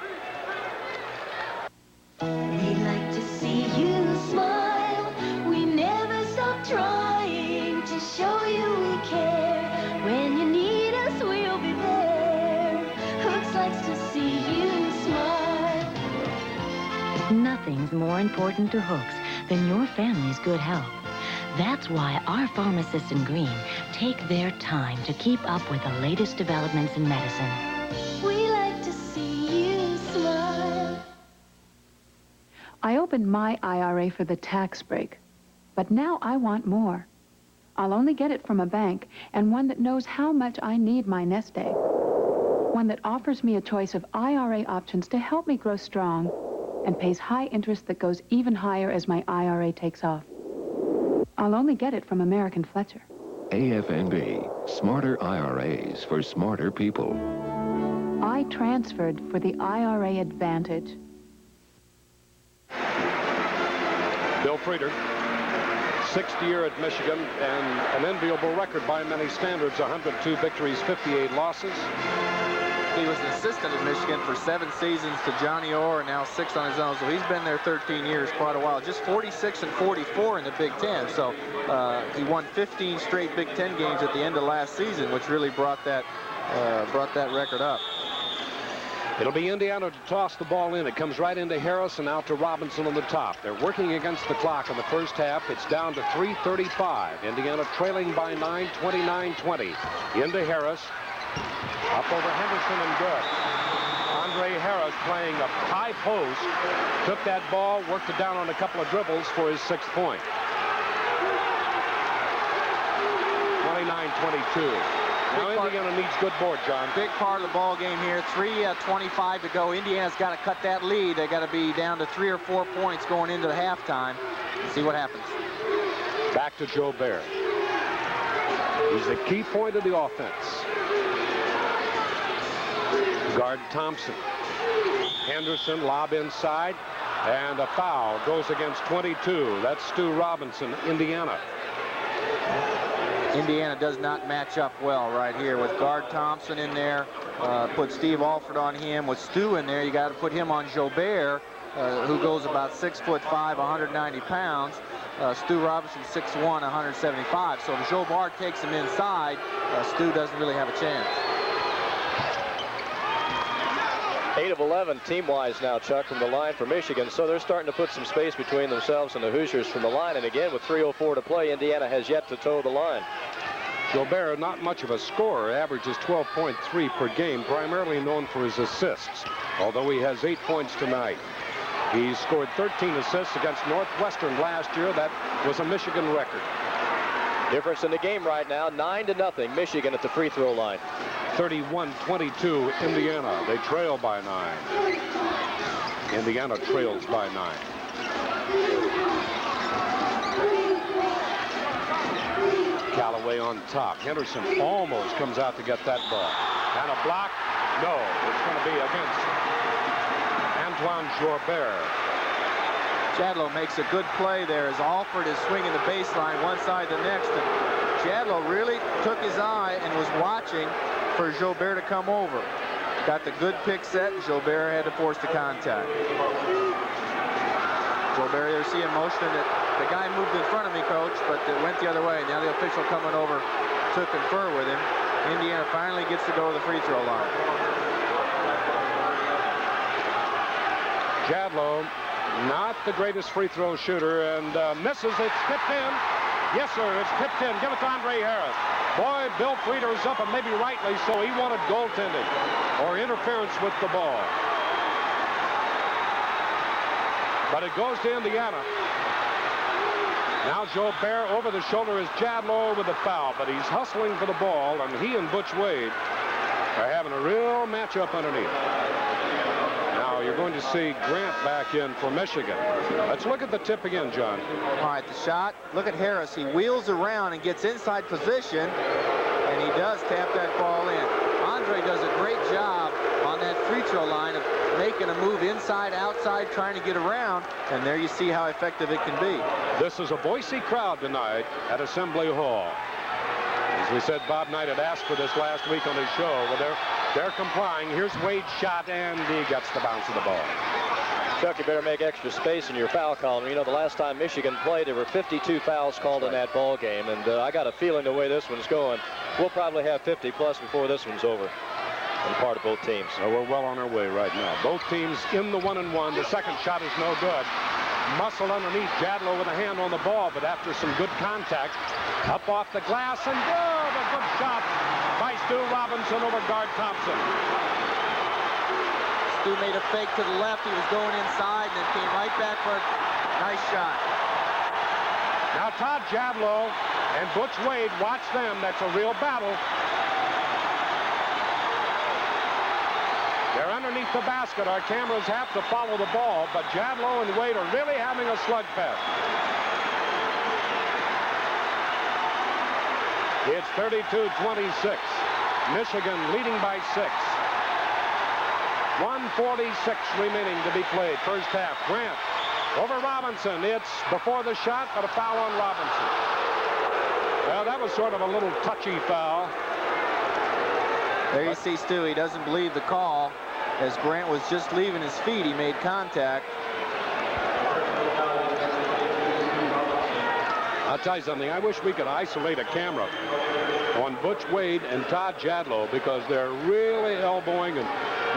We'd like to see you smile. We never stop trying to show you we care. When you need us, we'll be there. Hooks likes to see you smile. Nothing's more important to Hooks than your family's good health. That's why our pharmacists in Green take their time to keep up with the latest developments in medicine. We like to see you smile. I opened my IRA for the tax break, but now I want more. I'll only get it from a bank, and one that knows how much I need my nest egg. One that offers me a choice of IRA options to help me grow strong, and pays high interest that goes even higher as my IRA takes off. I'll only get it from American Fletcher. AFNB, smarter IRAs for smarter people. I transferred for the IRA Advantage. Bill Frieder, 6th year at Michigan, and an enviable record by many standards, 102 victories, 58 losses. He was an assistant at Michigan for 7 seasons to Johnny Orr, and now 6 on his own. So he's been there 13 years, quite a while. Just 46 and 44 in the Big Ten. So he won 15 straight Big Ten games at the end of last season, which really brought that record up. It'll be Indiana to toss the ball in. It comes right into Harris and out to Robinson on the top. They're working against the clock in the first half. It's down to 3:35. Indiana trailing by 9, 29-20. Into Harris. Up over Henderson and good. Andre Harris playing a high post. Took that ball, worked it down on a couple of dribbles for his 6th point. 29-22. Now Indiana needs good board, John. Big part of the ball game here. 3:25 to go. Indiana's got to cut that lead. They got to be down to 3 or 4 points going into the halftime. Let's see what happens. Back to Jobert. He's the key point of the offense. Guard Thompson. Henderson, lob inside, and a foul goes against 22. That's Stu Robinson, Indiana. Indiana does not match up well right here with guard Thompson in there. Put Steve Alford on him. With Stu in there, you got to put him on Jobert, who goes about 6'5", 190 pounds. Stu Robinson, 6'1", 175. So if Jobert takes him inside, Stu doesn't really have a chance. 8 of 11 team-wise now, Chuck, from the line for Michigan. So they're starting to put some space between themselves and the Hoosiers from the line. And again, with 3:04 to play, Indiana has yet to toe the line. Jobert, not much of a scorer, averages 12.3 per game, primarily known for his assists, although he has 8 points tonight. He scored 13 assists against Northwestern last year. That was a Michigan record. Difference in the game right now, 9-0, Michigan at the free throw line. 31-22, Indiana. They trail by 9. Indiana trails by 9. Callaway on top. Henderson almost comes out to get that ball. And a block? No, it's going to be against Antoine Jobert. Chadlow makes a good play there as Alford is swinging the baseline one side to the next. And Chadlow really took his eye and was watching for Jobert to come over. Got the good pick set, and Jobert had to force the contact. Jobert, you see in motion that the guy moved in front of me, coach, but it went the other way. Now the official coming over to confer with him. Indiana finally gets to go to the free throw line. Chadlow, not the greatest free throw shooter, and misses. It's tipped in. Yes, sir, it's tipped in. Give it to Andre Harris. Boy, Bill Frieder's up, and maybe rightly so. He wanted goaltending or interference with the ball. But it goes to Indiana. Now Jobert over the shoulder is Chadlow with a foul, but he's hustling for the ball, and he and Butch Wade are having a real matchup underneath. Now you're going to see Grant back in for Michigan. Let's look at the tip again, John. All right, the shot. Look at Harris. He wheels around and gets inside position, and he does tap that ball in. Andre does a great job on that free throw line of making a move inside, outside, trying to get around, and there you see how effective it can be. This is a Boise crowd tonight at Assembly Hall. As we said, Bob Knight had asked for this last week on his show. Well, they're complying. Here's Wade's shot, and he gets the bounce of the ball. Chuck, you better make extra space in your foul column. You know, the last time Michigan played, there were 52 fouls called in that ball game, and I got a feeling the way this one's going, we'll probably have 50 plus before this one's over on the part of both teams. So we're well on our way right now. Both teams in the 1-and-1. The second shot is no good. Muscle underneath. Jadlow with a hand on the ball, but after some good contact, up off the glass and good. A good shot by Stu Robinson over guard Thompson. Stu made a fake to the left. He was going inside and then came right back for a nice shot. Now Todd Jadlow and Butch Wade, watch them. That's a real battle. They're underneath the basket. Our cameras have to follow the ball, but Jadlow and Wade are really having a slugfest. It's 32-26. Michigan leading by 6. 1:46 remaining to be played. First half. Grant over Robinson. It's before the shot, but a foul on Robinson. Well, that was sort of a little touchy foul. There you see Stu. He doesn't believe the call. As Grant was just leaving his feet, he made contact. I'll tell you something. I wish we could isolate a camera on Butch Wade and Todd Jadlow, because they're really elbowing and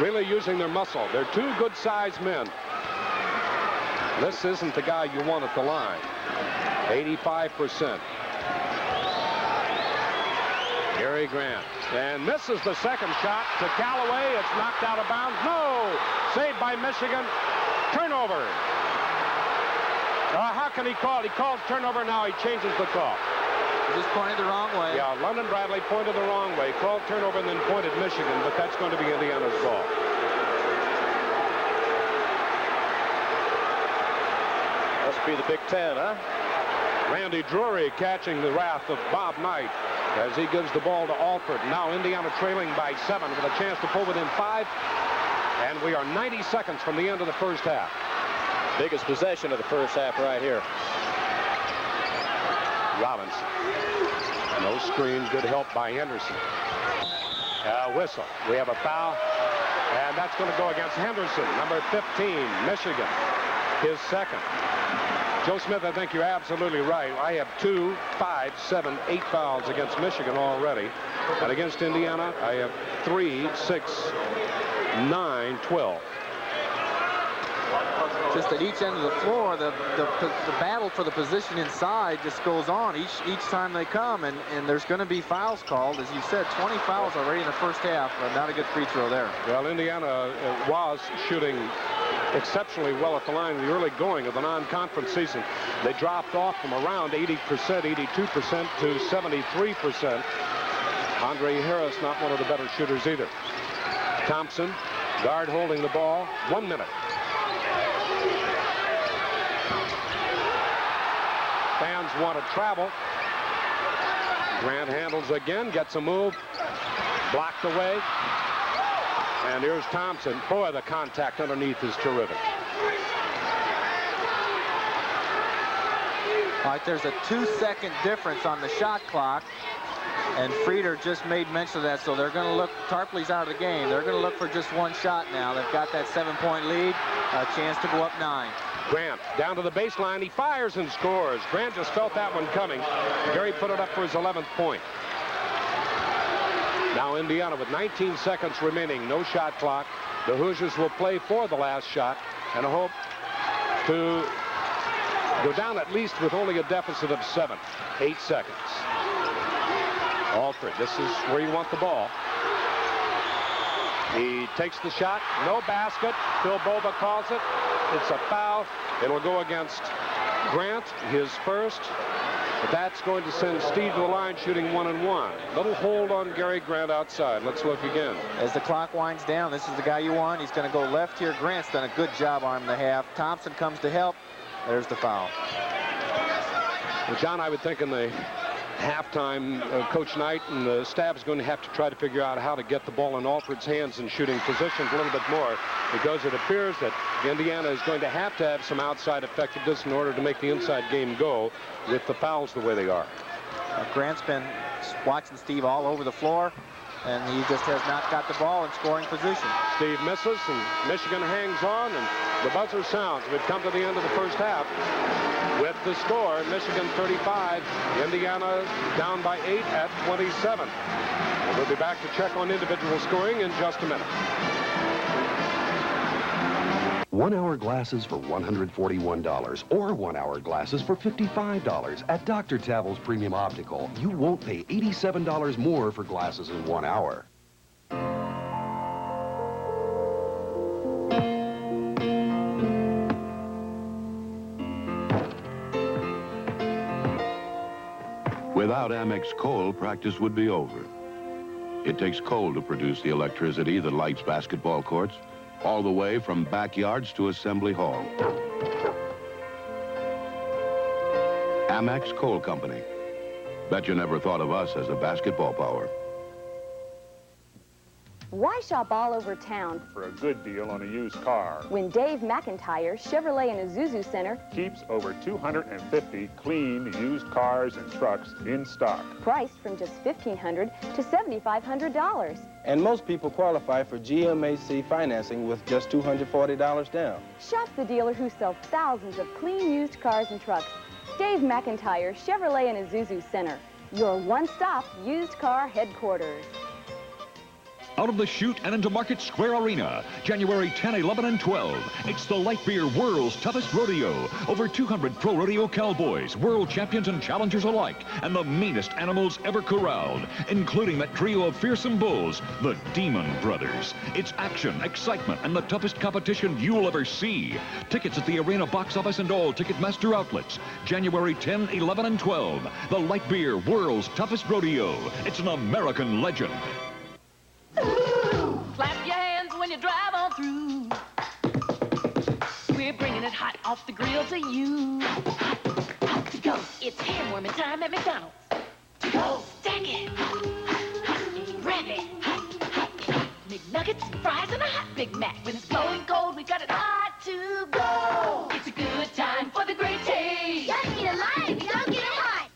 really using their muscle. They're two good-sized men. This isn't the guy you want at the line. 85%. Gary Grant. And misses the second shot to Callaway. It's knocked out of bounds. No! Saved by Michigan. Turnover. How can he call? He calls turnover. Now he changes the call. He just pointed the wrong way. Yeah, London Bradley pointed the wrong way. Called turnover and then pointed Michigan, but that's going to be Indiana's ball. Must be the Big Ten, huh? Randy Drury catching the wrath of Bob Knight as he gives the ball to Alford. Now Indiana trailing by 7 with a chance to pull within 5. And we are 90 seconds from the end of the first half. Biggest possession of the first half right here. Robinson. No screen. Good help by Henderson. Whistle. We have a foul. And that's going to go against Henderson, number 15, Michigan. His second. Joe Smith, I think you're absolutely right. I have 2, 5, 7, 8 fouls against Michigan already. And against Indiana, I have 3, 6, 9, 12. Just at each end of the floor, the battle for the position inside just goes on each time they come, and there's going to be fouls called. As you said, 20 fouls already in the first half. Not a good free throw there. Well, Indiana was shooting exceptionally well at the line in the early going of the non-conference season. They dropped off from around 80%, 82% to 73%. Andre Harris, not one of the better shooters either. Thompson, guard holding the ball. 1 minute. Fans want to travel. Grant handles again, gets a move, blocked away. And here's Thompson. Boy, the contact underneath is terrific. All right, there's a 2-second difference on the shot clock. And Frieder just made mention of that, so they're going to look. Tarpley's out of the game. They're going to look for just 1 shot now. They've got that 7-point lead, a chance to go up 9. Grant down to the baseline. He fires and scores. Grant just felt that one coming. Gary put it up for his 11th point. Now Indiana with 19 seconds remaining, no shot clock. The Hoosiers will play for the last shot and hope to go down at least with only a deficit of 7. 8 seconds. Alford, this is where you want the ball. He takes the shot, no basket. Phil Boba calls it. It's a foul. It'll go against Grant, his first. But that's going to send Steve to the line shooting 1-1. Little hold on Gary Grant outside. Let's look again. As the clock winds down, this is the guy you want. He's going to go left here. Grant's done a good job on the half. Thompson comes to help. There's the foul. Well, John, I would think in the halftime, Coach Knight and the staff is going to have to try to figure out how to get the ball in Alford's hands in shooting positions a little bit more, because it appears that Indiana is going to have some outside effectiveness in order to make the inside game go with the fouls the way they are. Grant's been watching Steve all over the floor, and he just has not got the ball in scoring position. Steve misses, and Michigan hangs on, and the buzzer sounds. We've come to the end of the first half. With the score, Michigan 35, Indiana down by 8 at 27. And we'll be back to check on individual scoring in just a minute. 1 hour glasses for $141 or 1 hour glasses for $55 at Dr. Tavel's Premium Optical. You won't pay $87 more for glasses in 1 hour. Without Amex coal, practice would be over. It takes coal to produce the electricity that lights basketball courts, all the way from backyards to Assembly Hall. Amex Coal Company. Bet you never thought of us as a basketball power. Why shop all over town for a good deal on a used car when Dave McIntyre Chevrolet and Isuzu Center keeps over 250 clean used cars and trucks in stock, priced from just $1,500 to $7,500? And most people qualify for GMAC financing with just $240 down. Shop the dealer who sells thousands of clean used cars and trucks. Dave McIntyre Chevrolet and Isuzu Center, your one-stop used car headquarters. Out of the chute and into Market Square Arena, January 10, 11, and 12. It's the light beer world's toughest rodeo. Over 200 pro rodeo cowboys, world champions and challengers alike, and the meanest animals ever corralled, including that trio of fearsome bulls, the Demon Brothers. It's action, excitement, and the toughest competition you'll ever see. Tickets at the arena box office and all Ticketmaster outlets. January 10, 11, and 12. The light beer world's toughest rodeo. It's an American legend. Clap your hands when you drive on through. We're bringing it hot off the grill to you. Hot to go. It's hand-warming time at McDonald's. To go. Stack it. Wrap it. McNuggets, fries, and a hot Big Mac. When it's blowing cold, we got it hot to go. It's a good time for the great taste. You gotta get alive. You don't get it hot.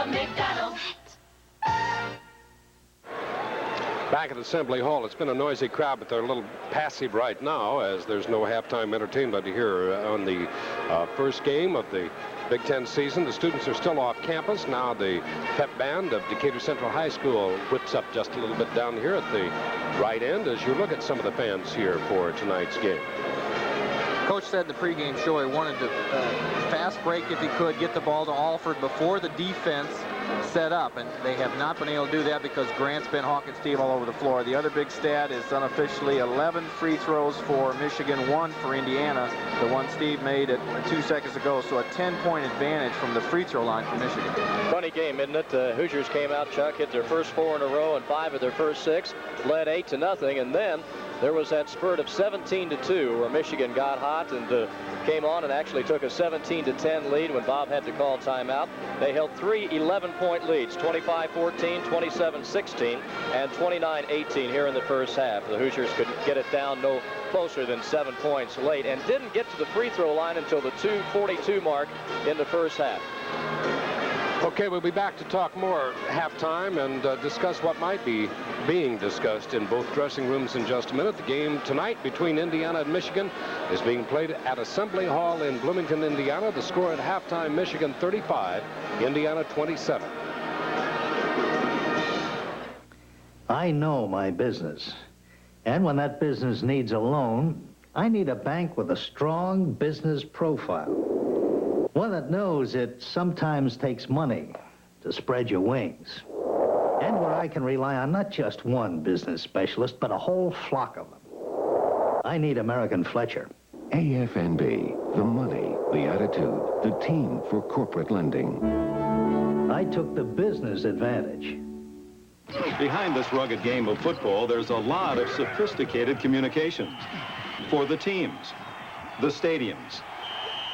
McDonald's. Back at Assembly Hall, it's been a noisy crowd, but they're a little passive right now as there's no halftime entertainment here on the first game of the Big Ten season. The students are still off campus. Now the pep band of Decatur Central High School whips up just a little bit down here at the right end as you look at some of the fans here for tonight's game. Coach said in the pregame show he wanted to fast break if he could, get the ball to Alford before the defense set up, and they have not been able to do that because Grant's been hawking Steve all over the floor. The other big stat is unofficially 11 free throws for Michigan, 1 for Indiana, the one Steve made it 2 seconds ago, so a 10-point advantage from the free throw line for Michigan. Funny game, isn't it? The Hoosiers came out, Chuck, hit their first 4 in a row and 5 of their first 6, led 8-0, and then there was that spurt of 17-2 where Michigan got hot and came on and actually took a 17-10 lead when Bob had to call timeout. They held 3 11-point leads, 25-14, 27-16, and 29-18 here in the first half. The Hoosiers could get it down no closer than 7 points late and didn't get to the free throw line until the 2:42 mark in the first half. Okay, we'll be back to talk more halftime and discuss what might be being discussed in both dressing rooms in just a minute. The game tonight between Indiana and Michigan is being played at Assembly Hall in Bloomington, Indiana. The score at halftime, Michigan 35, Indiana 27. I know my business. And when that business needs a loan, I need a bank with a strong business profile. One that knows it sometimes takes money to spread your wings. And where I can rely on not just one business specialist, but a whole flock of them. I need American Fletcher. AFNB, the money, the attitude. Attitude, the team for corporate lending. I took the business advantage. Behind this rugged game of football, there's a lot of sophisticated communications for the teams, the stadiums,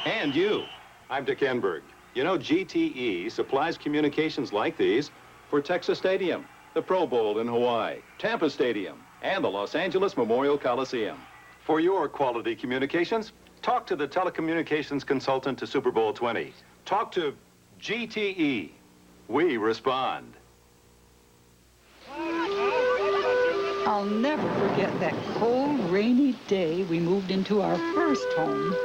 and you. I'm Dick Enberg. You know, GTE supplies communications like these for Texas Stadium, the Pro Bowl in Hawaii, Tampa Stadium, and the Los Angeles Memorial Coliseum. For your quality communications, talk to the telecommunications consultant to Super Bowl 20. Talk to GTE. We respond. I'll never forget that cold, rainy day we moved into our first home.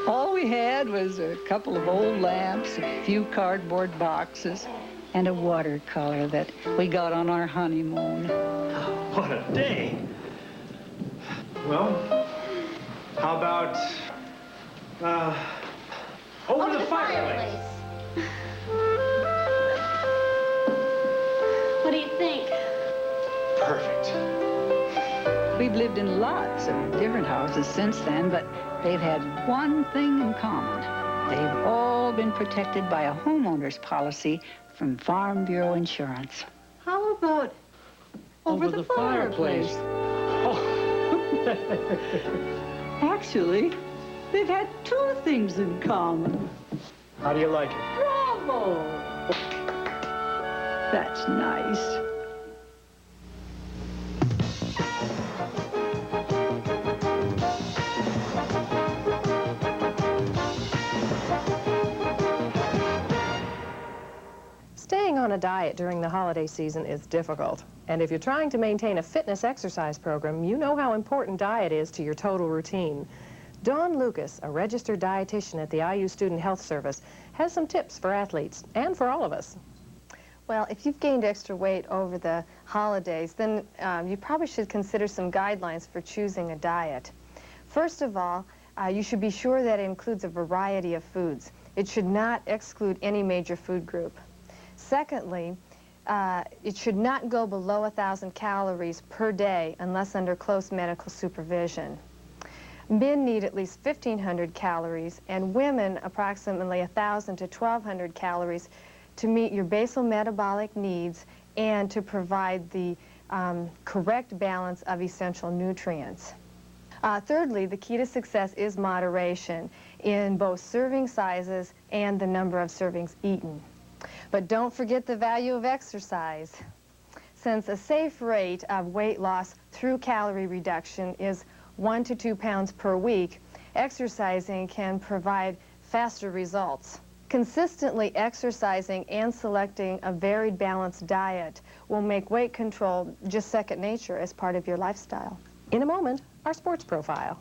All we had was a couple of old lamps, a few cardboard boxes, and a watercolor that we got on our honeymoon. What a day! Well, how about, over the fireplace? What do you think? Perfect. We've lived in lots of different houses since then, but they've had one thing in common. They've all been protected by a homeowner's policy from Farm Bureau Insurance. How about over the fireplace? Oh. Actually, they've had two things in common. How do you like it? Bravo! That's nice. Staying on a diet during the holiday season is difficult. And if you're trying to maintain a fitness exercise program, you know how important diet is to your total routine. Dawn Lucas, a registered dietitian at the IU Student Health Service, has some tips for athletes and for all of us. Well, if you've gained extra weight over the holidays, then you probably should consider some guidelines for choosing a diet. First of all, you should be sure that it includes a variety of foods. It should not exclude any major food group. Secondly, it should not go below 1,000 calories per day unless under close medical supervision. Men need at least 1,500 calories, and women approximately 1,000 to 1,200 calories to meet your basal metabolic needs and to provide the correct balance of essential nutrients. Thirdly, the key to success is moderation in both serving sizes and the number of servings eaten. But don't forget the value of exercise. Since a safe rate of weight loss through calorie reduction is 1 to 2 pounds per week, exercising can provide faster results. Consistently exercising and selecting a varied, balanced diet will make weight control just second nature as part of your lifestyle. In a moment, our sports profile.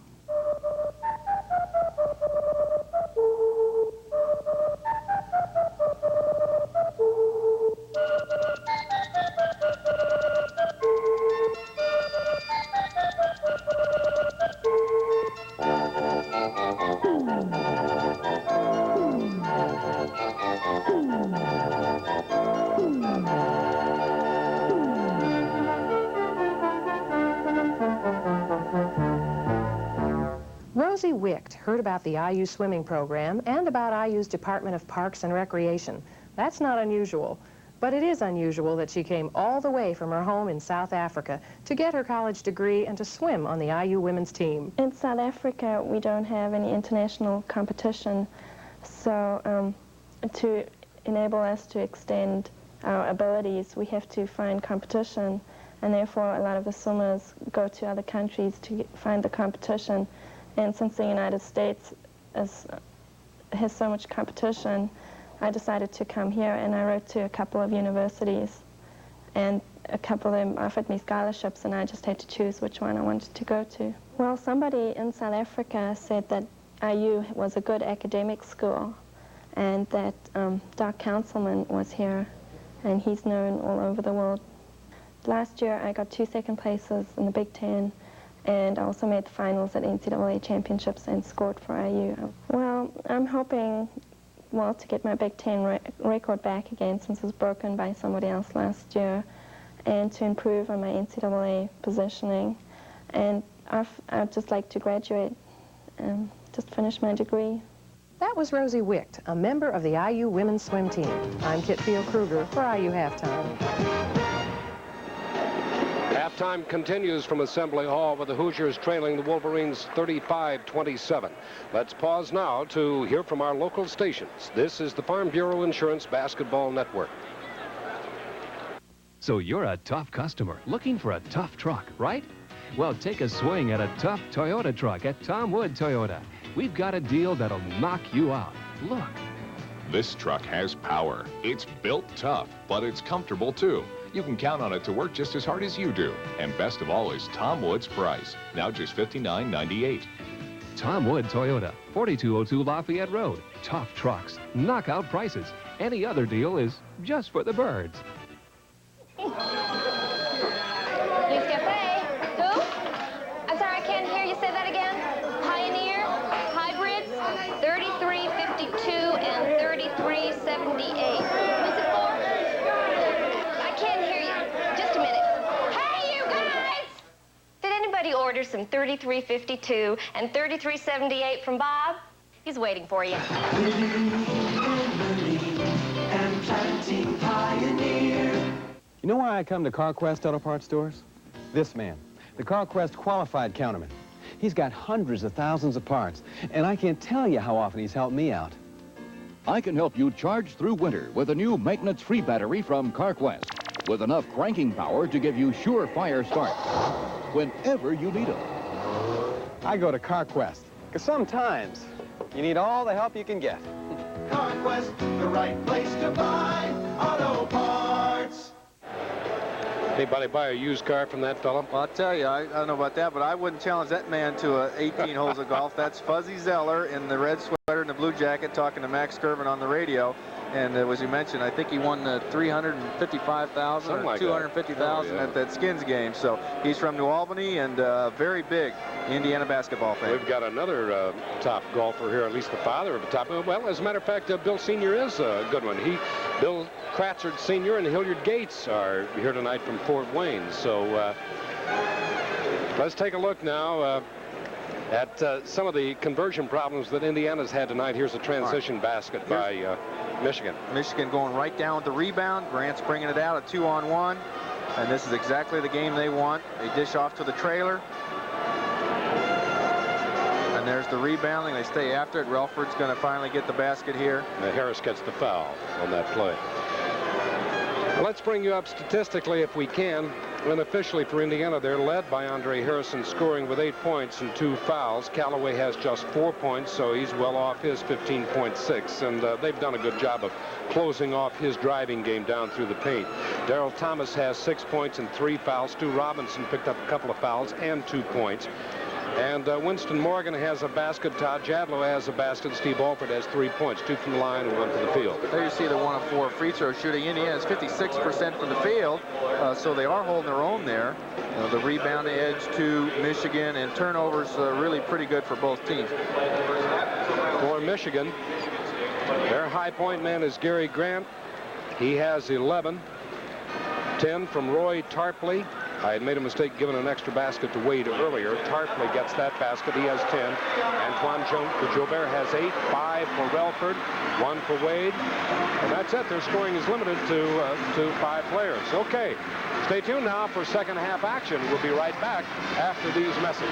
Rosie Wicht heard about the IU swimming program and about IU's Department of Parks and Recreation. That's not unusual, but it is unusual that she came all the way from her home in South Africa to get her college degree and to swim on the IU women's team. In South Africa, we don't have any international competition, so to enable us to extend our abilities, we have to find competition, and therefore a lot of the swimmers go to other countries to find the competition. And since the United States has so much competition, I decided to come here, and I wrote to a couple of universities, and a couple of them offered me scholarships, and I just had to choose which one I wanted to go to. Well, somebody in South Africa said that IU was a good academic school, and that Doc Councilman was here, and he's known all over the world. Last year, I got 2 second places in the Big Ten, and I also made the finals at NCAA championships and scored for IU. Well, I'm hoping, well, to get my Big Ten record back again since it was broken by somebody else last year, and to improve on my NCAA positioning. And I'd just like to graduate and just finish my degree. That was Rosie Wicht, a member of the IU women's swim team. I'm Kit Field-Kruger for IU Halftime. Halftime continues from Assembly Hall with the Hoosiers trailing the Wolverines 35-27. Let's pause now to hear from our local stations. This is the Farm Bureau Insurance Basketball Network. So you're a tough customer looking for a tough truck, right? Well, take a swing at a tough Toyota truck at Tom Wood Toyota. We've got a deal that'll knock you out. Look. This truck has power. It's built tough, but it's comfortable too. You can count on it to work just as hard as you do. And best of all is Tom Wood's price. Now just $59.98. Tom Wood Toyota, 4202 Lafayette Road. Tough trucks, knockout prices. Any other deal is just for the birds. Nescafe. Who? I'm sorry, I can't hear you. Say that again. Pioneer, hybrids, 3352 and 3378. What's it for? I can't hear you. Just a minute. Hey, you guys! Did anybody order some 3352 and 3378 from Bob? He's waiting for you. You know why I come to CarQuest Auto Parts stores? This man, the CarQuest Qualified Counterman. He's got hundreds of thousands of parts, and I can't tell you how often he's helped me out. I can help you charge through winter with a new maintenance-free battery from CarQuest with enough cranking power to give you surefire start whenever you need it. I go to CarQuest, because sometimes you need all the help you can get. CarQuest, the right place to buy auto parts. Anybody buy a used car from that fella? Well, I'll tell you, I don't know about that, but I wouldn't challenge that man to 18 holes of golf. That's Fuzzy Zeller in the red sweater and the blue jacket talking to Max Skirvin on the radio. And as you mentioned, I think he won $355,000 or like $250,000 at that Skins game. So he's from New Albany and very big Indiana basketball fan. We've got another top golfer here, at least the father of a top. Well, as a matter of fact, Bill Sr. is a good one. Bill Kratzert Sr. and Hilliard Gates are here tonight from Fort Wayne. So let's take a look now at some of the conversion problems that Indiana's had tonight. Here's a transition basket by Michigan. Michigan going right down with the rebound. Grant's bringing it out, a 2-on-1. And this is exactly the game they want. They dish off to the trailer. And there's the rebounding. They stay after it. Relford's going to finally get the basket here. And Harris gets the foul on that play. Well, let's bring you up statistically if we can. Unofficially for Indiana, they're led by Andre Harrison, scoring with 8 points and 2 fouls. Callaway has just 4 points, so he's well off his 15.6. And they've done a good job of closing off his driving game down through the paint. Darrell Thomas has 6 points and 3 fouls. Stu Robinson picked up a couple of fouls and 2 points. And Winston Morgan has a basket. Todd Jadlow has a basket. Steve Alford has 3 points, 2 from the line and 1 from the field. There you see the 1 of 4 free throw shooting. Indiana is 56% from the field, so they are holding their own there. The rebound edge to Michigan, and turnovers really pretty good for both teams. For Michigan, their high point man is Gary Grant. He has 11. 10 from Roy Tarpley. I had made a mistake giving an extra basket to Wade earlier. Tarpley gets that basket. He has 10. Antoine Jobert has 8. 5 for Relford. 1 for Wade. And that's it. Their scoring is limited to 5 players. Okay. Stay tuned now for second half action. We'll be right back after these messages.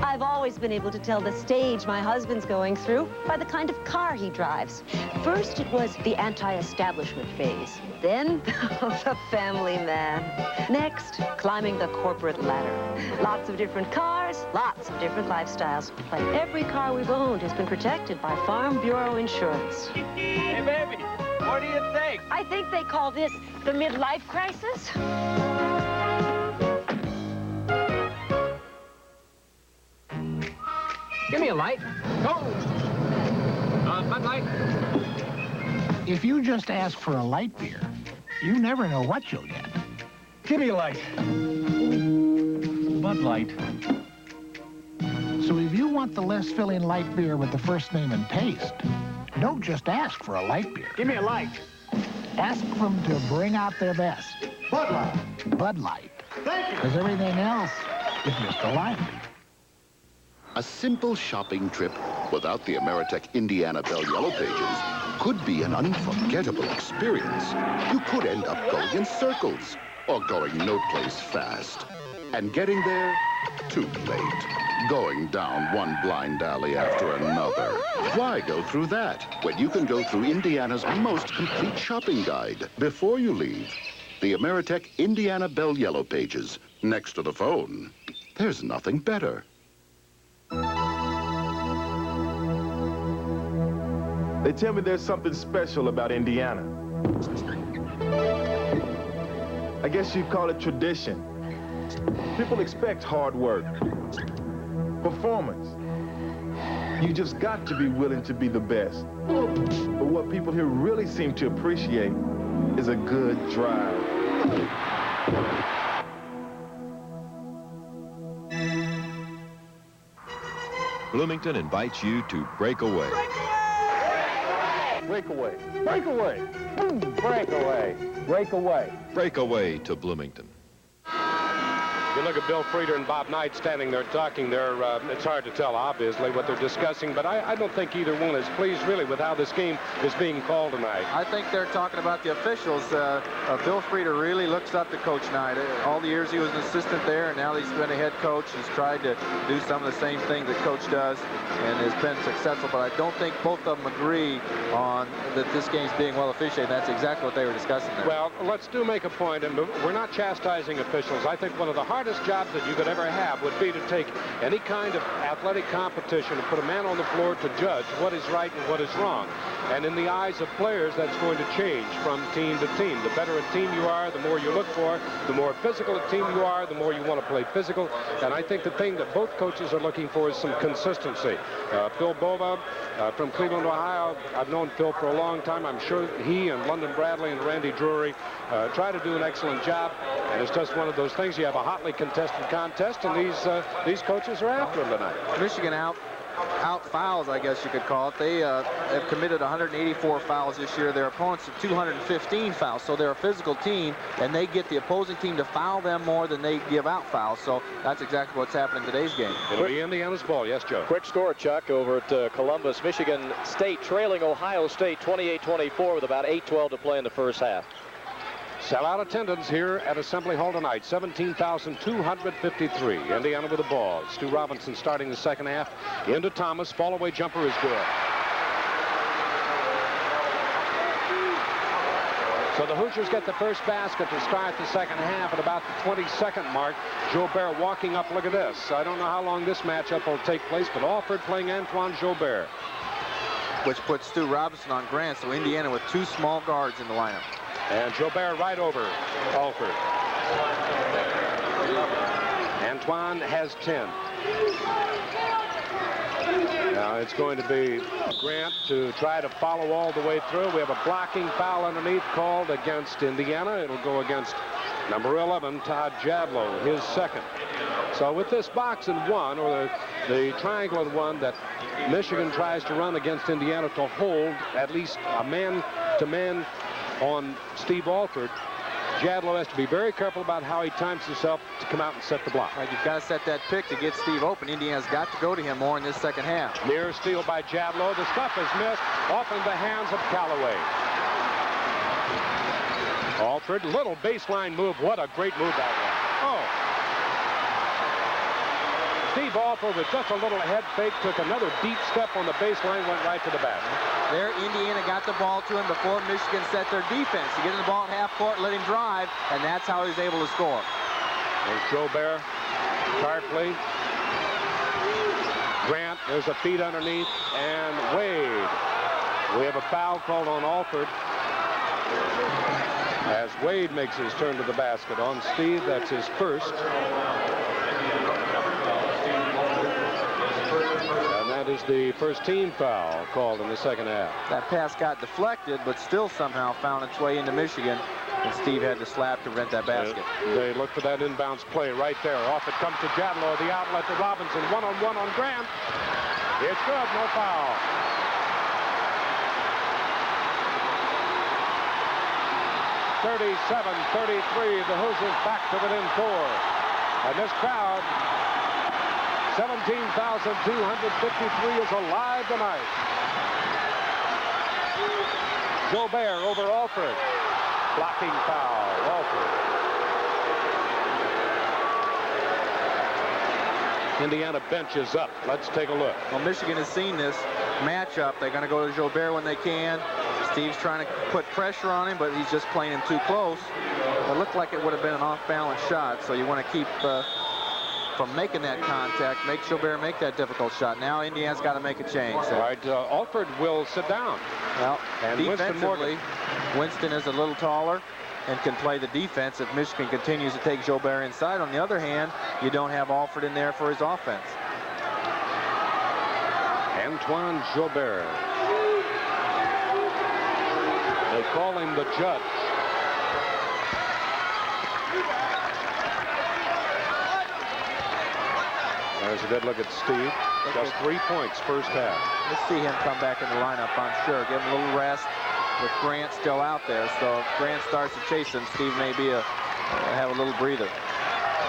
I've always been able to tell the stage my husband's going through by the kind of car he drives. First, it was the anti-establishment phase. Then, the family man. Next, climbing the corporate ladder. Lots of different cars, lots of different lifestyles. But every car we've owned has been protected by Farm Bureau Insurance. Hey, baby, what do you think? I think they call this the midlife crisis. Give me a light. Go! Bud Light. If you just ask for a light beer, you never know what you'll get. Give me a light. Bud Light. So if you want the less filling light beer with the first name and taste, don't just ask for a light beer. Give me a light. Ask them to bring out their best. Bud Light. Bud Light. Thank you. Because everything else is just a light. A simple shopping trip without the Ameritech Indiana Bell Yellow Pages could be an unforgettable experience. You could end up going in circles or going no place fast. And getting there, too late. Going down one blind alley after another. Why go through that when you can go through Indiana's most complete shopping guide before you leave? The Ameritech Indiana Bell Yellow Pages, next to the phone. There's nothing better. They tell me there's something special about Indiana. I guess you'd call it tradition. People expect hard work, performance. You just got to be willing to be the best. But what people here really seem to appreciate is a good drive. Bloomington invites you to break away. Breakaway. Breakaway. Breakaway. Breakaway. Break away to Bloomington. You look at Bill Frieder and Bob Knight standing there talking there. It's hard to tell, obviously, what they're discussing, but I don't think either one is pleased, really, with how this game is being called tonight. I think they're talking about the officials. Bill Frieder really looks up to Coach Knight. All the years he was an assistant there, and now he's been a head coach. He's tried to do some of the same things that Coach does and has been successful, but I don't think both of them agree on that this game's being well officiated. That's exactly what they were discussing there. Well, let's make a point, and we're not chastising officials. I think one of the hardest jobs that you could ever have would be to take any kind of athletic competition and put a man on the floor to judge what is right and what is wrong. And in the eyes of players, that's going to change from team to team. The better a team you are, the more you look for. The more physical a team you are, the more you want to play physical. And I think the thing that both coaches are looking for is some consistency. Phil Bova from Cleveland, Ohio. I've known Phil for a long time. I'm sure he and London Bradley and Randy Drury try to do an excellent job. And it's just one of those things. You have a hotly contested contest, and these coaches are after them tonight. Michigan out fouls, I guess you could call it. They have committed 184 fouls this year. Their opponents have 215 fouls. So they're a physical team, and they get the opposing team to foul them more than they give out fouls. So that's exactly what's happening in today's game. It'll be Indiana's ball. Yes, Joe. Quick score, Chuck, over at Columbus. Michigan State trailing Ohio State 28-24 with about 8:12 to play in the first half. Sellout attendance here at Assembly Hall tonight, 17,253. Indiana with the ball. Stu Robinson starting the second half. Into Thomas. Fall-away jumper is good. So the Hoosiers get the first basket to start the second half at about the 22nd mark. Jobert walking up. Look at this. I don't know how long this matchup will take place, but Alford playing Antoine Jobert. Which puts Stu Robinson on Grant, so Indiana with two small guards in the lineup. And Jobert right over Alford. Antoine has 10. Now it's going to be Grant to try to follow all the way through. We have a blocking foul underneath called against Indiana. It'll go against number 11, Todd Jadlow, his second. So with this box and one, or the triangle and one that Michigan tries to run against Indiana to hold at least a man-to-man on Steve Alford, Jadlow has to be very careful about how he times himself to come out and set the block. Right, you've got to set that pick to get Steve open. Indiana's got to go to him more in this second half. Near steal by Jadlow. The stuff is missed. Off in the hands of Callaway. Alford, little baseline move. What a great move that was. Oh. Steve Alford with just a little head fake, took another deep step on the baseline, went right to the basket. There, Indiana got the ball to him before Michigan set their defense. He gets the ball at half court, let him drive, and that's how he was able to score. There's Jobert, Tarpley, Grant. There's a feed underneath, and Wade. We have a foul called on Alford as Wade makes his turn to the basket. On Steve, that's his first. That is the first team foul called in the second half. That pass got deflected, but still somehow found its way into Michigan, and Steve had to slap to prevent that basket. They look for that inbounds play right there. Off it comes to Jadlow, the outlet to Robinson. One-on-one on Grant. It's good, no foul. ...37-33, the Hoosiers back to within 4. And this crowd 17,253 is alive tonight. Gobert over Alford. Blocking foul. Alford. Indiana bench is up. Let's take a look. Well, Michigan has seen this matchup. They're going to go to Gobert when they can. Steve's trying to put pressure on him, but he's just playing him too close. It looked like it would have been an off-balance shot, so you want to keep from making that contact, make Gobert make that difficult shot. Now Indiana's got to make a change. All right, Alford will sit down. Well, and defensively, Winston is a little taller and can play the defense if Michigan continues to take Gobert inside. On the other hand, you don't have Alford in there for his offense. Antoine Gobert. They call him the judge. There's a good look at Steve. Just 3 points first half. Let's see him come back in the lineup, I'm sure. Give him a little rest with Grant still out there. So if Grant starts to chase him, Steve may be have a little breather.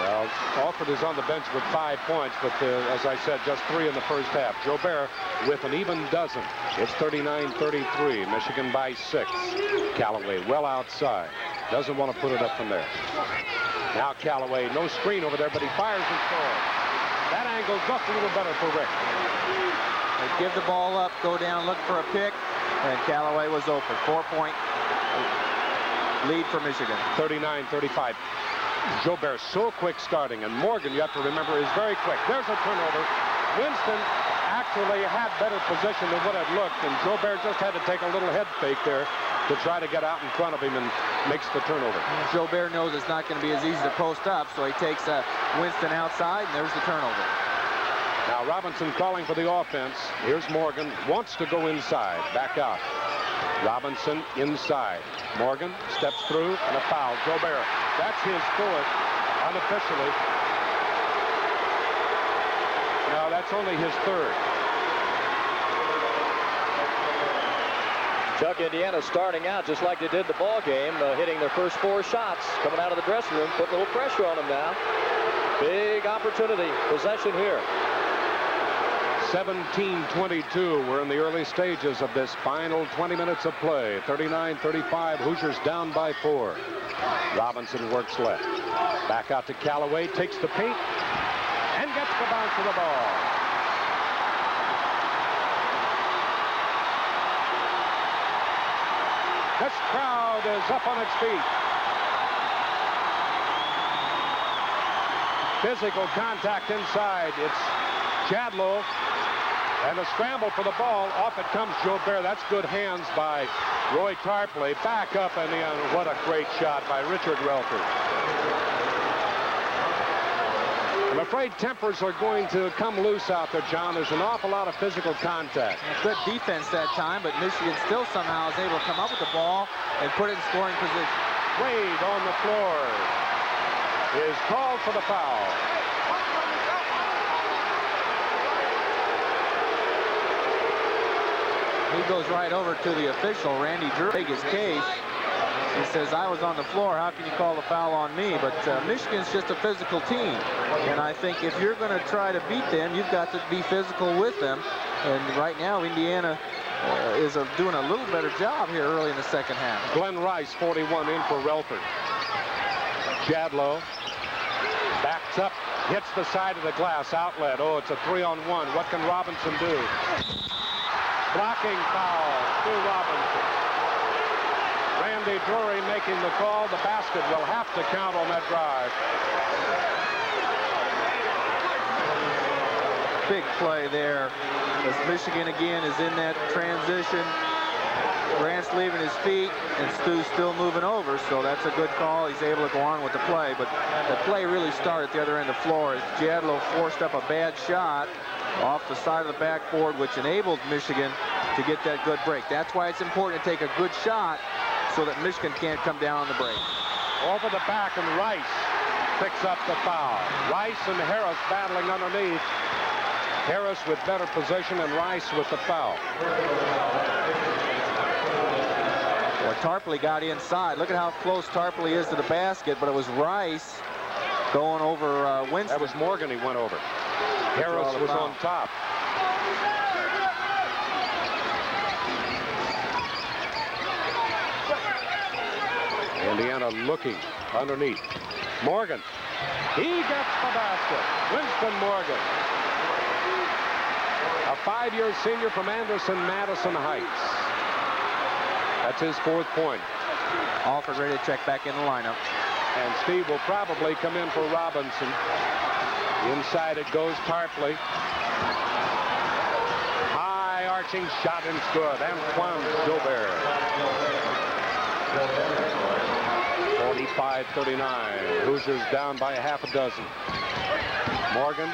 Well, Alford is on the bench with 5 points, but as I said, just 3 in the first half. Gobert with an even dozen. It's 39-33. Michigan by 6. Callaway well outside. Doesn't want to put it up from there. Now Callaway, no screen over there, but he fires and scores. That angle just a little better for Rick. They give the ball up, go down, look for a pick, and Callaway was open. 4-point lead for Michigan. 39-35. Gobert so quick starting, and Morgan, you have to remember, is very quick. There's a turnover. Winston actually had better position than what it looked, and Gobert just had to take a little head fake there to try to get out in front of him and makes the turnover. Gobert knows it's not going to be as easy to post up, so he takes Winston outside, and there's the turnover. Now Robinson calling for the offense. Here's Morgan, wants to go inside, back out. Robinson inside. Morgan steps through, and a foul. Gobert, that's his fourth, unofficially. No, that's only his third. Chuck, Indiana starting out just like they did the ball game, hitting their first 4 shots, coming out of the dressing room, putting a little pressure on them now. Big opportunity, possession here. 17-22. We're in the early stages of this final 20 minutes of play. 39-35. Hoosiers down by 4. Robinson works left. Back out to Callaway. Takes the paint and gets the bounce of the ball. This crowd is up on its feet. Physical contact inside. It's Jadlow. And a scramble for the ball. Off it comes Gobert. That's good hands by Roy Tarpley. Back up and in. What a great shot by Richard Relford. I'm afraid tempers are going to come loose out there, John. There's an awful lot of physical contact. Good defense that time, but Michigan still somehow is able to come up with the ball and put it in scoring position. Wade on the floor is called for the foul. He goes right over to the official, Randy Drew. Take his case. He says, I was on the floor. How can you call the foul on me? But Michigan's just a physical team. And I think if you're going to try to beat them, you've got to be physical with them. And right now, Indiana is doing a little better job here early in the second half. Glenn Rice, 41 in for Relford. Jadlow backs up, hits the side of the glass, outlet. Oh, it's a 3-on-1. What can Robinson do? Blocking foul to Robinson. Randy Drury making the call. The basket will have to count on that drive. Big play there as Michigan again is in that transition. Grant's leaving his feet and Stu's still moving over, so that's a good call. He's able to go on with the play, but the play really started at the other end of the floor as Jadlow forced up a bad shot off the side of the backboard, which enabled Michigan to get that good break. That's why it's important to take a good shot so that Michigan can't come down on the break. Over the back, and Rice picks up the foul. Rice and Harris battling underneath. Harris with better position and Rice with the foul. Well, Tarpley got inside. Look at how close Tarpley is to the basket, but it was Rice going over Winston. That was Morgan he went over. Harris was on top. Indiana looking underneath. Morgan. He gets the basket. Winston Morgan. A 5-year senior from Anderson, Madison Heights. That's his 4th point. Alford ready to check back in the lineup. And Steve will probably come in for Robinson. Inside it goes Tarpley. High arching shot and it's good. Antoine Gilbert. 45-39. Hoosiers down by a half a dozen. Morgan.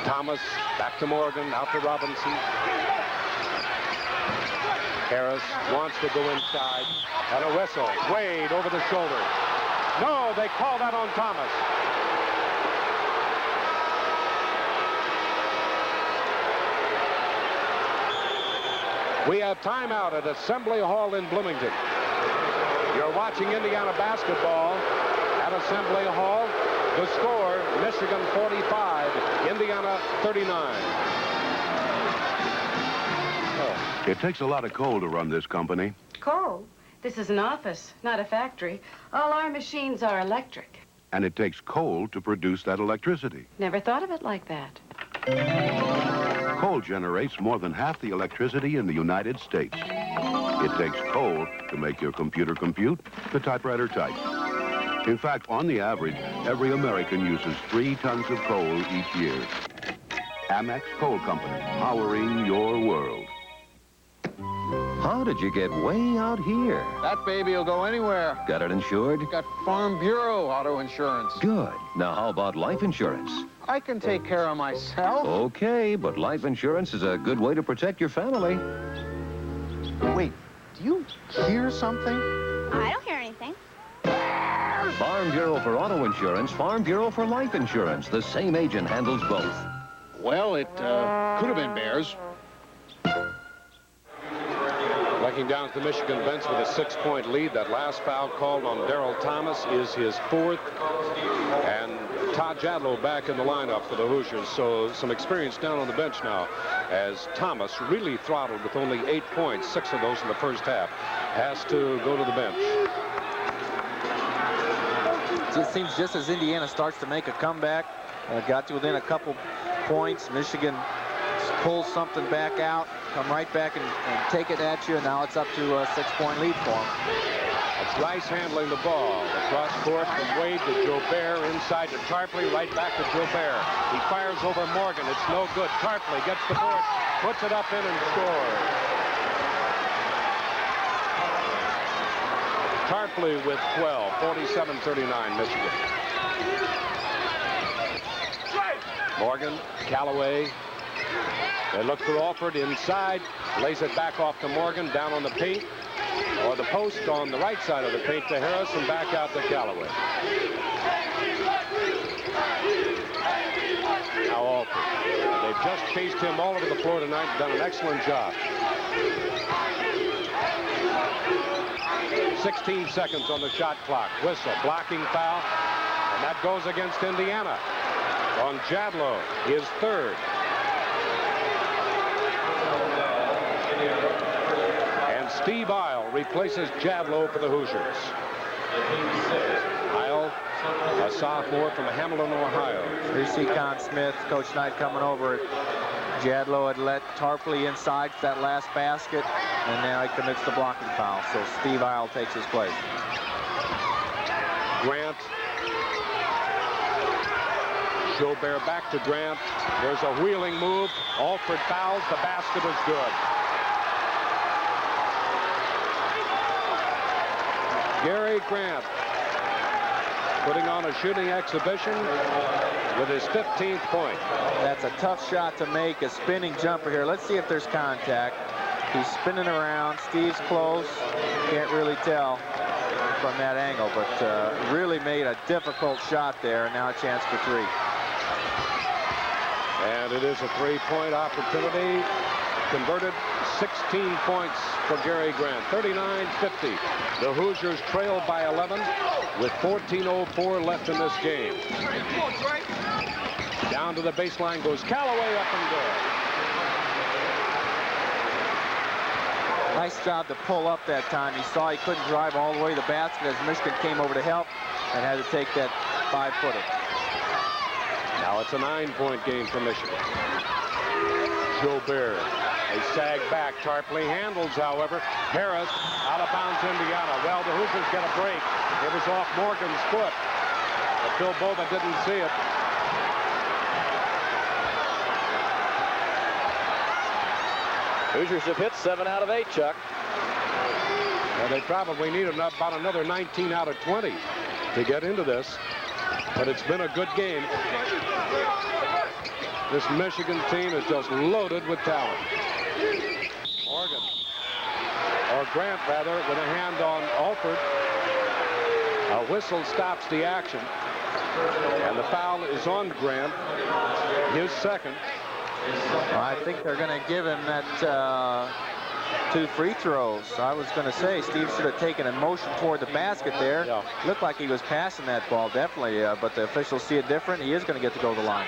Thomas back to Morgan. Out to Robinson. Harris wants to go inside. And a whistle. Wade over the shoulder. No, they call that on Thomas. We have timeout at Assembly Hall in Bloomington. You're watching Indiana basketball at Assembly Hall. The score, Michigan 45, Indiana 39. It takes a lot of coal to run this company. Coal? This is an office, not a factory. All our machines are electric. And it takes coal to produce that electricity. Never thought of it like that. Coal generates more than half the electricity in the United States. It takes coal to make your computer compute, the typewriter type. In fact, on the average, every American uses 3 tons of coal each year. Amex Coal Company, powering your world. How did you get way out here? That baby will go anywhere. Got it insured? Got Farm Bureau auto insurance. Good. Now, how about life insurance? I can take care of myself. Okay, but life insurance is a good way to protect your family. Wait, do you hear something? I don't hear anything. Farm Bureau for auto insurance, Farm Bureau for life insurance. The same agent handles both. Well, it could have been bears. Looking down at the Michigan bench with a 6-point lead. That last foul called on Darryl Thomas is his 4th. And Todd Jadlow back in the lineup for the Hoosiers. So some experience down on the bench now as Thomas, really throttled with only 8 points, 6 of those in the first half, has to go to the bench. It seems just as Indiana starts to make a comeback, got to within a couple points, Michigan pulls something back out, come right back and take it at you, and now it's up to a 6-point lead for them. It's Rice handling the ball. Across court from Wade to Gilbert, inside to Tarpley, right back to Gilbert. He fires over Morgan. It's no good. Tarpley gets the board, puts it up in and scores. Tarpley with 12, 47-39 Michigan. Morgan, Callaway. They look for Alford inside, lays it back off to Morgan, down on the paint, or the post on the right side of the paint to Harris, and back out to Callaway. Now Alford. They've just chased him all over the floor tonight and done an excellent job. 16 seconds on the shot clock. Whistle, blocking foul, and that goes against Indiana. On Jadlow, his 3rd. And Steve Isle replaces Jadlow for the Hoosiers. Isle, a sophomore from Hamilton, Ohio. Here you see Con Smith, Coach Knight coming over. Jadlow had let Tarpley inside for that last basket, and now he commits the blocking foul. So Steve Isle takes his place. Grant. Gilbert back to Grant. There's a wheeling move. Alford fouls. The basket is good. Gary Grant putting on a shooting exhibition with his 15th point. That's a tough shot to make, a spinning jumper here. Let's see if there's contact. He's spinning around. Steve's close. Can't really tell from that angle, but really made a difficult shot there. Now a chance for 3. And it is a 3-point opportunity. Converted 16 points for Gary Grant. 39-50. The Hoosiers trailed by 11 with 14:04 left in this game. Down to the baseline goes Callaway, up and good. Nice job to pull up that time. He saw he couldn't drive all the way to the basket as Michigan came over to help and had to take that 5-footer. Now it's a 9-point game for Michigan. Jobert. They sag back. Tarpley handles, however. Harris out of bounds, Indiana. Well, the Hoosiers get a break. It was off Morgan's foot, but Bill Bova didn't see it. Hoosiers have hit 7 out of 8, Chuck. Well, they probably need about another 19 out of 20 to get into this, but it's been a good game. This Michigan team is just loaded with talent. Morgan, or Grant rather, with a hand on Alford. A whistle stops the action, and the foul is on Grant, his second. I think they're going to give him that 2 free throws. I was going to say Steve should have taken a motion toward the basket there. Yeah. Looked like he was passing that ball, definitely, but the officials see it different. He is going to get to go to the line.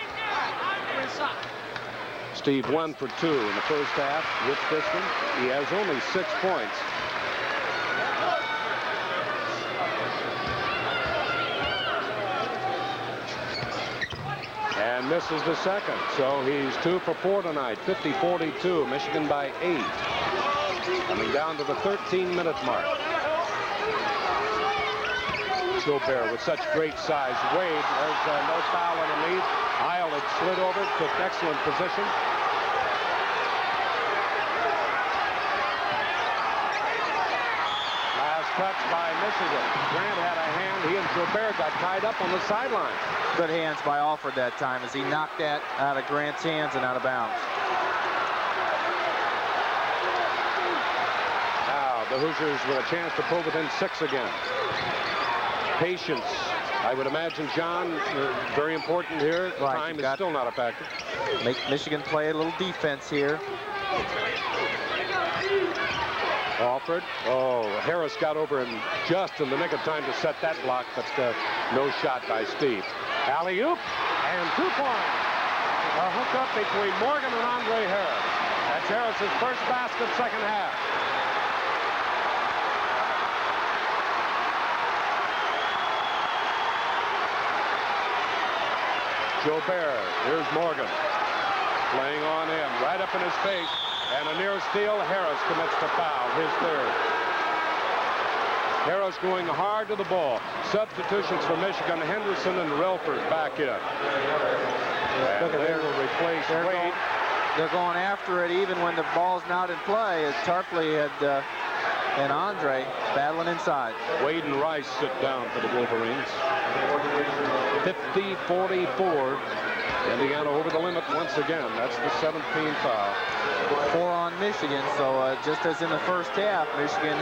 Steve 1 for 2 in the first half with this one. He has only 6 points. And misses the second, so he's 2 for 4 tonight. 50-42, Michigan by 8. Coming down to the 13-minute mark. Gobert with such great size. Wade, there's no foul underneath. Isle had slid over, took excellent position. Last touch by Michigan. Grant had a hand. He and Gobert got tied up on the sideline. Good hands by Alford that time as he knocked that out of Grant's hands and out of bounds. Now the Hoosiers with a chance to pull within 6 again. Patience, I would imagine, John, very important here. Right, time is still not a factor. Make Michigan play a little defense here. Alford. Oh, Harris got over in just in the nick of time to set that block, but no shot by Steve. Alley-oop and 2 points. A hookup between Morgan and Andre Harris. That's Harris's first basket, second half. Jobert, here's Morgan, playing on him, right up in his face, and a near steal. Harris commits the foul, his third. Harris going hard to the ball. Substitutions for Michigan, Henderson and Relford back in. Look at there. Will replace Wade. They're going after it even when the ball's not in play, as Tarpley and Andre battling inside. Wade and Rice sit down for the Wolverines. 50-44. Indiana over the limit once again. That's the 17th foul. 4 on Michigan, so just as in the first half, Michigan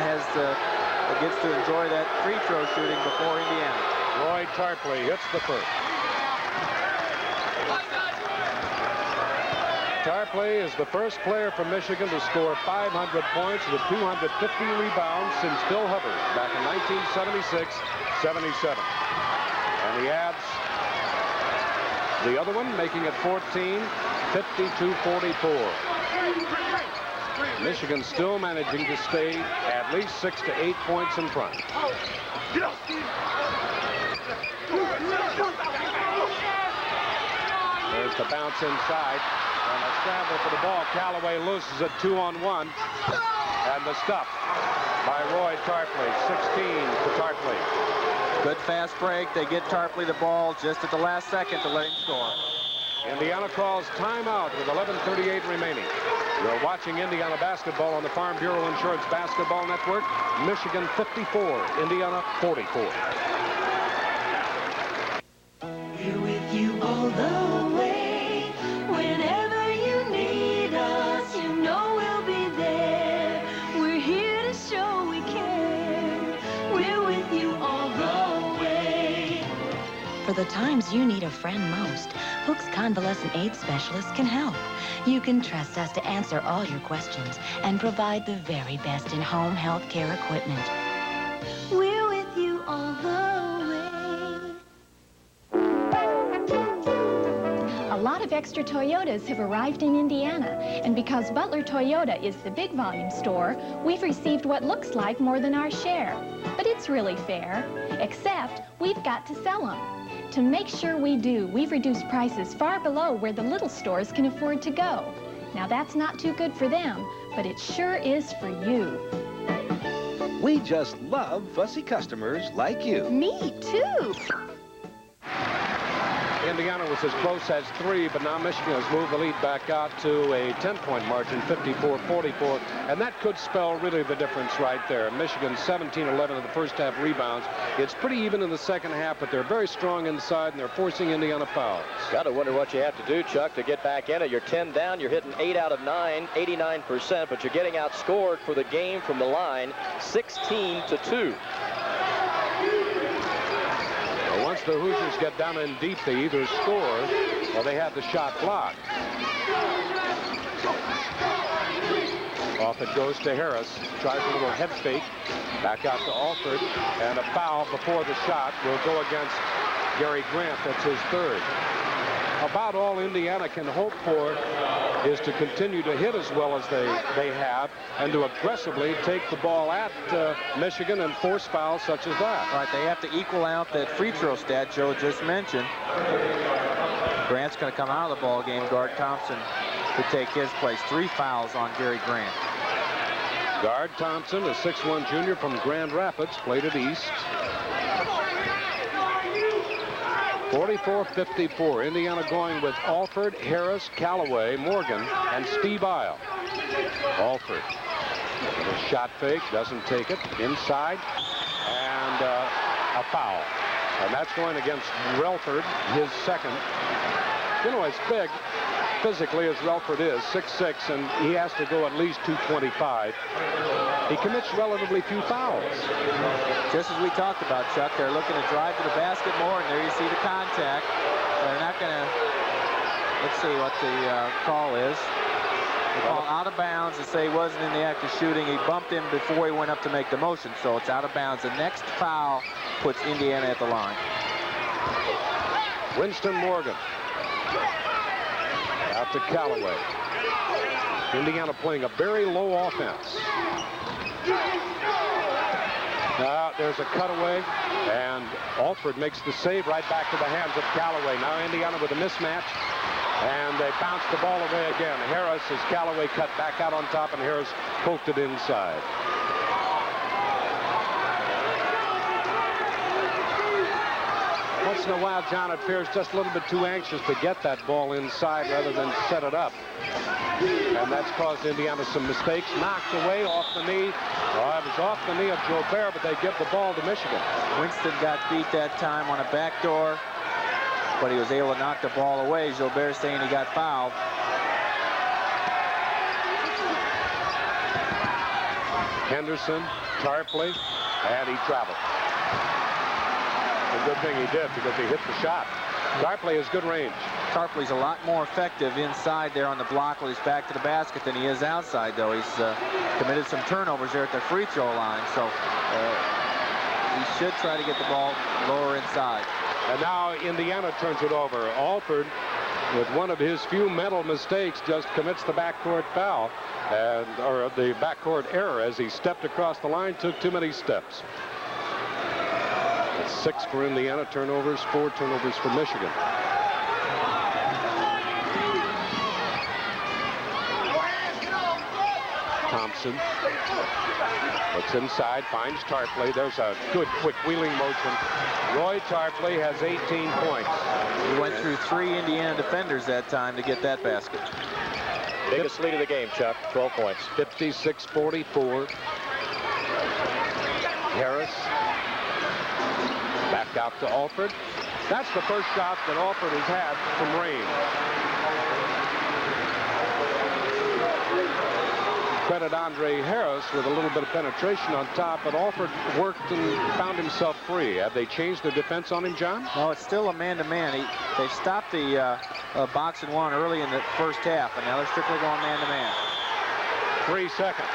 gets to enjoy that free throw shooting before Indiana. Roy Tarpley hits the first. Tarpley is the first player from Michigan to score 500 points with 250 rebounds since Bill Hubbard back in 1976-77. And he adds the other one, making it 14, 52-44. Michigan still managing to stay at least 6 to 8 points in front. There's the bounce inside. And a scramble for the ball. Callaway loses it 2-on-1. And the stuff by Roy Tarpley. 16 for Tarpley. Good fast break. They get Tarpley the ball just at the last second to let him score. Indiana calls timeout with 11:38 remaining. You're watching Indiana basketball on the Farm Bureau Insurance Basketball Network. Michigan 54, Indiana 44. We're with you all the way. Whenever you need us, you know we'll be there. We're here to show we care. We're with you all the way. For the times you need a friend most, Hook's Convalescent Aid Specialist can help. You can trust us to answer all your questions and provide the very best in home health care equipment. We're with you all the way. A of extra Toyotas have arrived in Indiana, and because Butler Toyota is the big volume store, we've received what looks like more than our share. But it's really fair, except we've got to sell them. To make sure we do, we've reduced prices far below where the little stores can afford to go. Now that's not too good for them, but it sure is for you. We just love fussy customers like you. Me too. Indiana was as close as 3, but now Michigan has moved the lead back out to a 10-point margin, 54-44, and that could spell really the difference right there. Michigan 17-11 in the first half rebounds. It's pretty even in the second half, but they're very strong inside, and they're forcing Indiana fouls. Got to wonder what you have to do, Chuck, to get back in it. You're 10 down. You're hitting 8 out of 9, 89%, but you're getting outscored for the game from the line, 16-2. Once the Hoosiers get down in deep, they either score or they have the shot blocked. Off it goes to Harris. Tries a little head fake. Back out to Alford. And a foul before the shot will go against Gary Grant. That's his third. About all Indiana can hope for is to continue to hit as well as they have and to aggressively take the ball at Michigan and force fouls such as that. All right, they have to equal out that free throw stat Joe just mentioned. Grant's going to come out of the ball game. Guard Thompson to take his place. 3 fouls on Gary Grant. Guard Thompson, a 6'1" junior from Grand Rapids, played at East. 44-54. Indiana going with Alford, Harris, Callaway, Morgan, and Steve Isle. Alford. A shot fake, doesn't take it. Inside, and a foul. And that's going against Relford, his second. You know, as big physically as Relford is, 6'6", and he has to go at least 225. He commits relatively few fouls. Just as we talked about, Chuck, they're looking to drive to the basket more, and there you see the contact. They're not going to, let's see what the call is. They call out of bounds to say he wasn't in the act of shooting. He bumped him before he went up to make the motion, so it's out of bounds. The next foul puts Indiana at the line. Winston Morgan. Out to Callaway. Indiana playing a very low offense. Now there's a cutaway, and Alford makes the save right back to the hands of Callaway. Now Indiana with a mismatch, and they bounce the ball away again. Harris, as Callaway cut back out on top, and Harris poked it inside. Once in a while, John, it appears just a little bit too anxious to get that ball inside rather than set it up. And that's caused Indiana some mistakes. Knocked away off the knee. Well, it was off the knee of Jobert, but they give the ball to Michigan. Winston got beat that time on a backdoor, but he was able to knock the ball away. Jobert saying he got fouled. Henderson, Tarpley, and he traveled. A good thing he did because he hit the shot. Tarpley has good range. Tarpley's a lot more effective inside there on the block when he's back to the basket than he is outside, though. He's committed some turnovers there at the free throw line, so he should try to get the ball lower inside. And now Indiana turns it over. Alford, with one of his few mental mistakes, just commits the backcourt foul, or the backcourt error as he stepped across the line, took too many steps. 6 for Indiana turnovers, 4 turnovers for Michigan. Thompson looks inside, finds Tarpley. There's a good quick wheeling motion. Roy Tarpley has 18 points. He went through 3 Indiana defenders that time to get that basket. Biggest lead of the game, Chuck, 12 points. 56-44. Harris. Back out to Alford. That's the first shot that Alford has had from range. Credit Andre Harris with a little bit of penetration on top, but Alford worked and found himself free. Have they changed their defense on him, John? No, it's still a man-to-man. They stopped the box and one early in the first half, and now they're strictly going man-to-man. 3 seconds.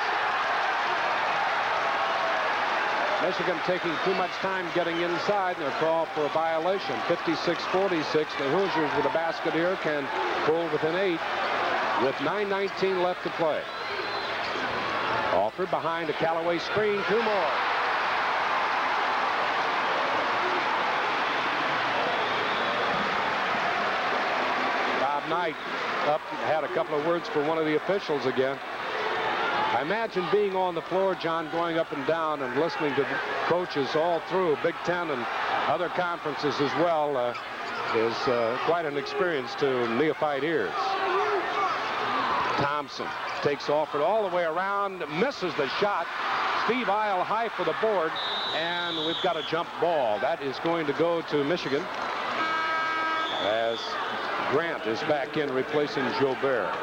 Michigan taking too much time getting inside, and they're called for a violation. 56-46. The Hoosiers with a basket here can pull within 8 with 9:19 left to play. Alford behind a Callaway screen. 2 more. Bob Knight up had a couple of words for one of the officials again. I imagine being on the floor, John, going up and down and listening to the coaches all through Big Ten and other conferences as well is quite an experience to neophyte ears. Thompson takes Alford all the way around, misses the shot. Steve Isle high for the board, and we've got a jump ball. That is going to go to Michigan as Grant is back in replacing Jobert.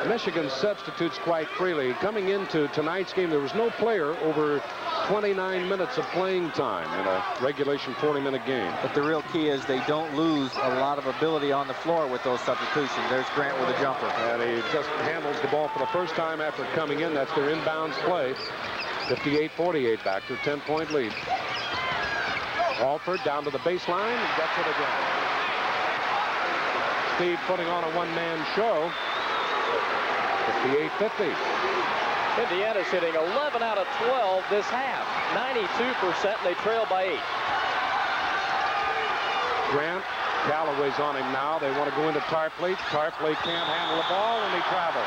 Michigan substitutes quite freely. Coming into tonight's game, there was no player over 29 minutes of playing time in a regulation 40-minute game. But the real key is they don't lose a lot of ability on the floor with those substitutions. There's Grant with a jumper. And he just handles the ball for the first time after coming in. That's their inbounds play. 58-48 back to a 10-point lead. Alford down to the baseline and gets it again. Steve putting on a one-man show. 58-50. Indiana's hitting 11 out of 12 this half. 92%, and they trail by 8. Grant, Callaway's on him now. They want to go into Tarpley. Tarpley can't handle the ball, and he travels.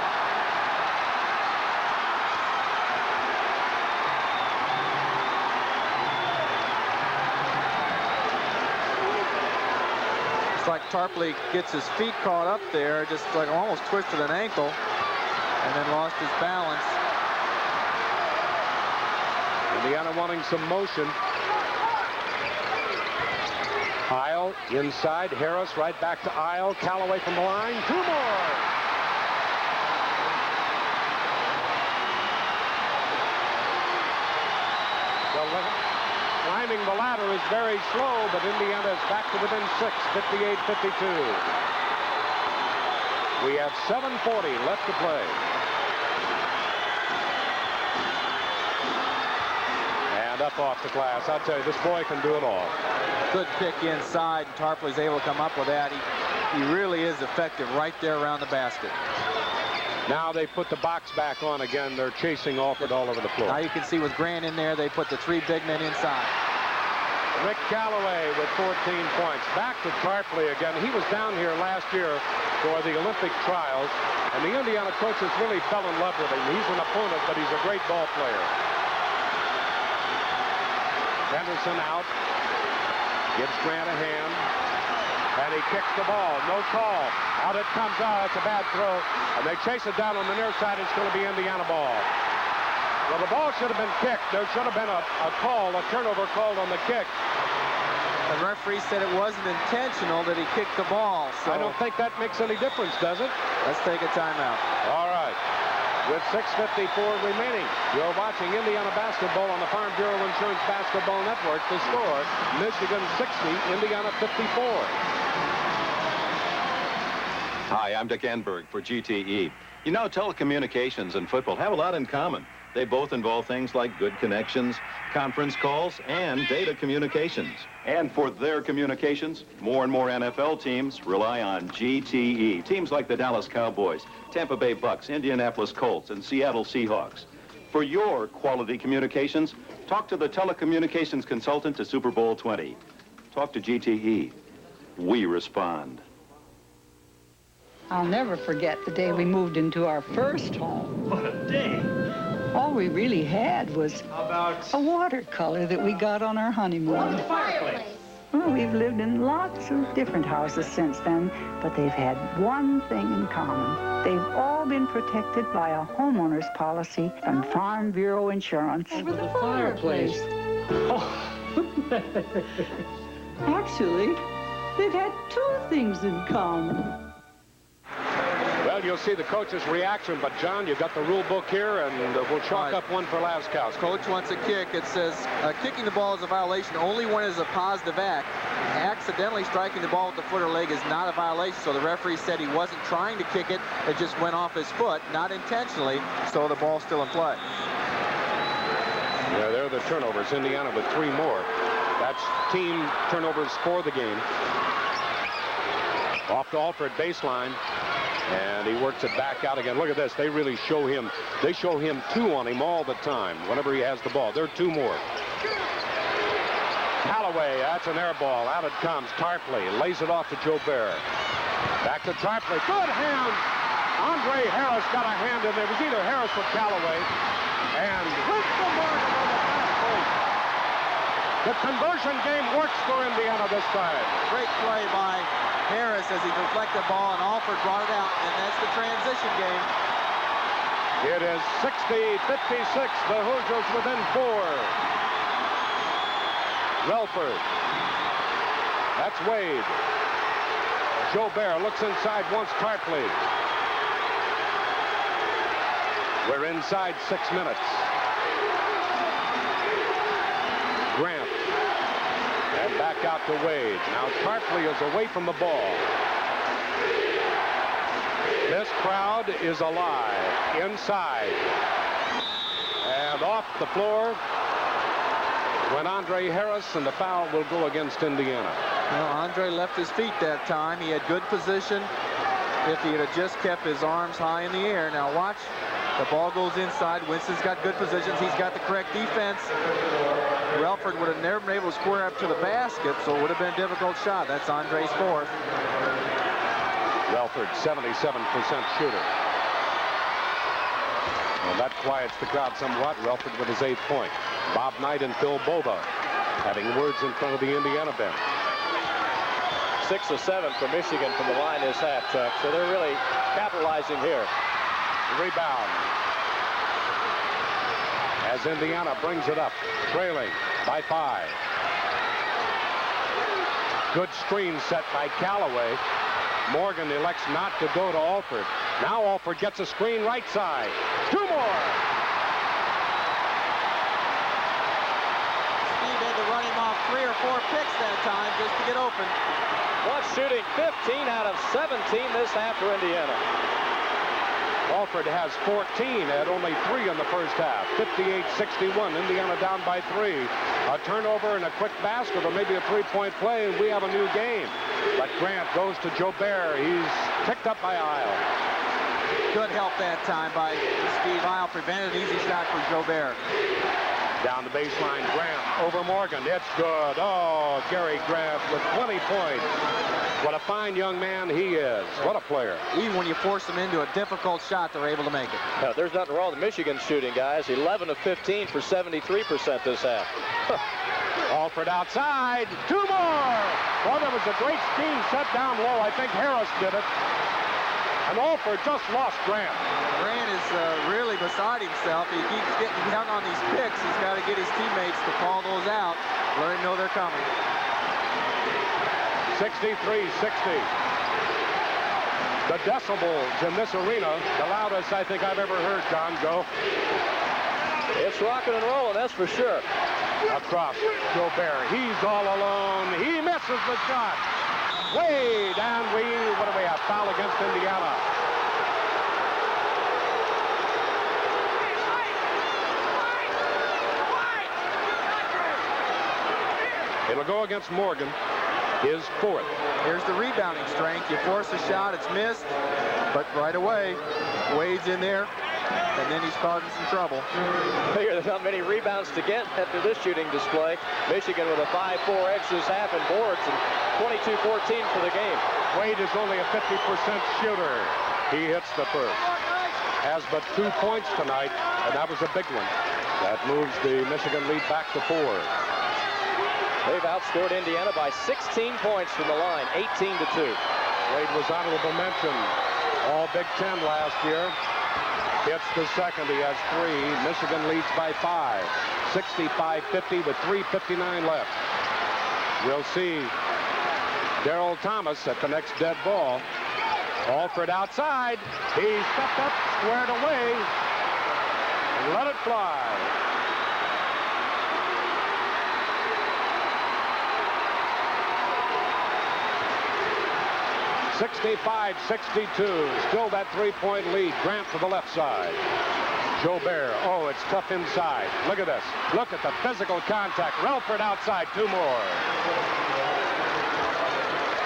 It's like Tarpley gets his feet caught up there, just like almost twisted an ankle, and then lost his balance. Indiana wanting some motion. Isle inside. Harris right back to Isle. Callaway from the line. 2 more. Climbing the ladder is very slow, but Indiana is back to within 6. 58-52. We have 7:40 left to play. And up off the glass. I'll tell you, this boy can do it all. Good pick inside. Tarpley's able to come up with that. He really is effective right there around the basket. Now they put the box back on again. They're chasing Alford all over the floor. Now you can see with Grant in there, they put the 3 big men inside. Rick Callaway with 14 points. Back to Tarpley again. He was down here last year for the Olympic trials, and the Indiana coaches really fell in love with him. He's an opponent, but he's a great ball player. Henderson out. Gives Grant a hand. And he kicks the ball. No call. Out it comes. It's a bad throw. And they chase it down on the near side. It's going to be Indiana ball. Well, the ball should have been kicked. There should have been a turnover called on the kick. The referee said it wasn't intentional that he kicked the ball. So I don't think that makes any difference, does it? Let's take a timeout. All right. With 6:54 remaining, you're watching Indiana basketball on the Farm Bureau Insurance Basketball Network. The score, Michigan 60, Indiana 54. Hi, I'm Dick Enberg for GTE. You know, telecommunications and football have a lot in common. They both involve things like good connections, conference calls, and data communications. And for their communications, more and more NFL teams rely on GTE. Teams like the Dallas Cowboys, Tampa Bay Bucks, Indianapolis Colts, and Seattle Seahawks. For your quality communications, talk to the telecommunications consultant to Super Bowl 20. Talk to GTE. We respond. I'll never forget the day we moved into our first home. What a day. All we really had was a watercolor that we got on our honeymoon. The fireplace. Well, we've lived in lots of different houses since then, but they've had one thing in common. They've all been protected by a homeowner's policy from Farm Bureau Insurance. Over the fireplace. Oh. Actually, they've had 2 things in common. Well, you'll see the coach's reaction, but John, you've got the rule book here, and we'll chalk up one for Laskowski. Coach wants a kick. It says kicking the ball is a violation only when it's a positive act. Accidentally striking the ball with the foot or leg is not a violation, so the referee said he wasn't trying to kick it. It just went off his foot, not intentionally, so the ball's still in play. Yeah, they're the turnovers. Indiana with 3 more. That's team turnovers for the game. Off to Alford, baseline. And he works it back out again. Look at this. They really show him. They show him 2 on him all the time whenever he has the ball. There are 2 more. Callaway, that's an air ball. Out it comes. Tarpley lays it off to Jobert. Back to Tarpley. Good hand. Andre Harris got a hand in there. It was either Harris or Callaway. And with the mark on the fast break. The conversion game works for Indiana this time. Great play by Harris as he deflected the ball, and Alford brought it out, and that's the transition game. It is 60-56. The Hoosiers within 4. Relford. That's Wade. Jobert looks inside, wants Tarpley. We're inside 6 minutes. Grant. And back out to Wade. Now Tarpley is away from the ball. This crowd is alive. Inside. And off the floor went Andre Harris, and the foul will go against Indiana. Well, Andre left his feet that time. He had good position if he had just kept his arms high in the air. Now watch. The ball goes inside. Winston's got good positions. He's got the correct defense. Relford would have never been able to square up to the basket, so it would have been a difficult shot. That's Andre's 4th. Relford, 77% shooter. Well, that quiets the crowd somewhat. Relford with his 8th point. Bob Knight and Phil Bova having words in front of the Indiana bench. 6 of 7 for Michigan from the line this half, Chuck. So they're really capitalizing here. Rebound. As Indiana brings it up, trailing by 5. Good screen set by Callaway. Morgan elects not to go to Alford. Now Alford gets a screen right side. 2 more. Steve had to run him off 3 or 4 picks that time just to get open. Watch shooting 15 out of 17 this half for Indiana. Alford has 14, had only 3 in the first half. 58-61, Indiana down by 3. A turnover and a quick basket, or maybe a 3-point play, and we have a new game. But Grant goes to Jobert. He's picked up by Isle. Good help that time by Steve Isle. Prevented an easy shot for Jobert. Down the baseline, Grant over Morgan. It's good. Oh, Gary Grant with 20 points. What a fine young man he is. What a player. Even when you force them into a difficult shot, they're able to make it. No, there's nothing wrong with Michigan shooting, guys. 11 of 15 for 73% this half. Alford outside. 2 more. Well, there was a great scheme set down low. I think Harris did it. And Alford just lost Grant. Grant is really beside himself. He keeps getting hung on these picks. He's got to get his teammates to call those out. Let him know they're coming. 63-60. The decibels in this arena, the loudest I think I've ever heard, John, go. It's rocking and rolling, that's for sure. Across, Jobert. He's all alone. He misses the shot. Wade, and what do we have? Foul against Indiana. It'll go against Morgan, his 4th. Here's the rebounding strength. You force a shot, it's missed, but right away, Wade's in there, and then he's causing some trouble. There's not many rebounds to get after this shooting display. Michigan with a 5-4 edge this half in boards and 22-14 for the game. Wade is only a 50% shooter. He hits the first. Has but 2 points tonight, and that was a big one. That moves the Michigan lead back to 4. They've outscored Indiana by 16 points from the line, 18-2. Wade was honorable mention all Big Ten last year. Hits the second. He has 3. Michigan leads by 5. 65-50 with 3:59 left. We'll see Darrell Thomas at the next dead ball. Alford outside. He stepped up, squared away, and let it fly. (65-62). Still that 3-point lead. Grant to the left side. Jobert. Oh, it's tough inside. Look at this. Look at the physical contact. Relford outside. 2 more.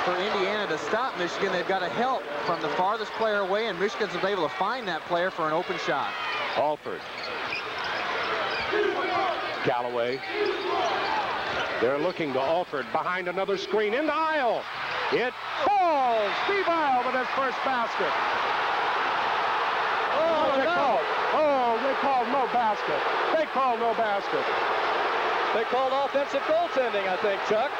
For Indiana to stop Michigan, they've got to help from the farthest player away, and Michigan's been able to find that player for an open shot. Alford. Galloway. They're looking to Alford behind another screen in the aisle. It falls. Steve Isle with his first basket. Oh, They called no basket. They called no basket. They called offensive goaltending, I think, Chuck.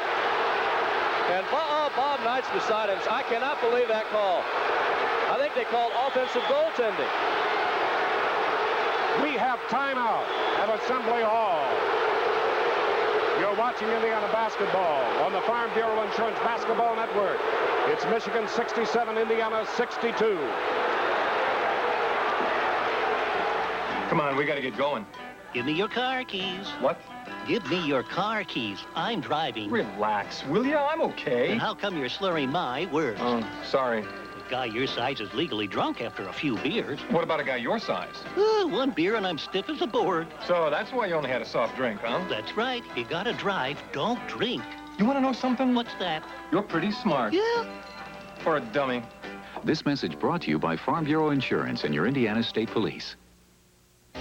And Bob Knight's beside him. I cannot believe that call. I think they called offensive goaltending. We have timeout at Assembly Hall. You're watching Indiana basketball on the Farm Bureau Insurance Basketball Network. It's Michigan 67, Indiana 62. Come on, we got to get going. Give me your car keys. What? Give me your car keys. I'm driving. Relax, will ya? I'm okay. Then how come you're slurring my words? Oh, sorry. A guy your size is legally drunk after a few beers. What about a guy your size? One beer and I'm stiff as a board. So that's why you only had a soft drink, huh? That's right. You gotta drive, don't drink. You want to know something? What's that? You're pretty smart. Yeah. For a dummy. This message brought to you by Farm Bureau Insurance and your Indiana State Police.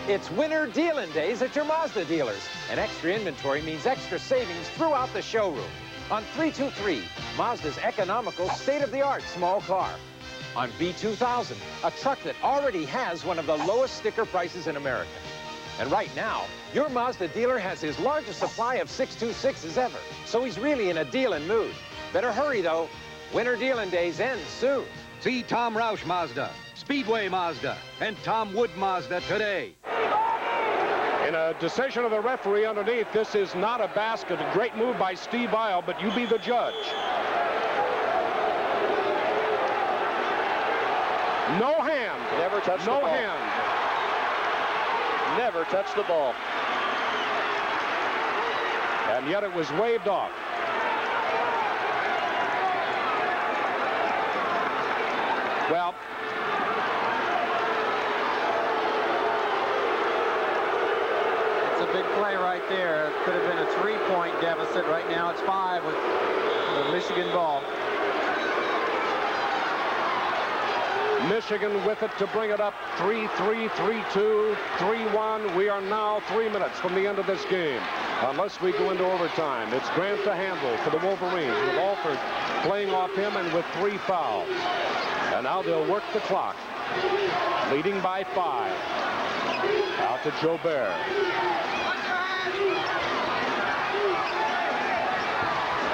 It's winter dealing days at your Mazda dealers. And extra inventory means extra savings throughout the showroom. On 323, Mazda's economical, state-of-the-art small car. On B2000, a truck that already has one of the lowest sticker prices in America. And right now, your Mazda dealer has his largest supply of 626s ever. So he's really in a dealing mood. Better hurry, though. Winter dealing days end soon. See Tom Roush Mazda, Speedway Mazda, and Tom Wood Mazda today. In a decision of the referee underneath, this is not a basket. A great move by Steve Isle, but you be the judge. No hand. Never touched the ball. No hand. Never touched the ball. And yet it was waved off. Well, it's a big play right there. It could have been a 3-point deficit. Right now it's 5 with the Michigan ball. Michigan with it to bring it up. 3-3, 3-2, 3-1. We are now 3 minutes from the end of this game, unless we go into overtime. It's Grant to handle for the Wolverines, with Alford playing off him and with 3 fouls. And now they'll work the clock, leading by 5. Out to Jobert.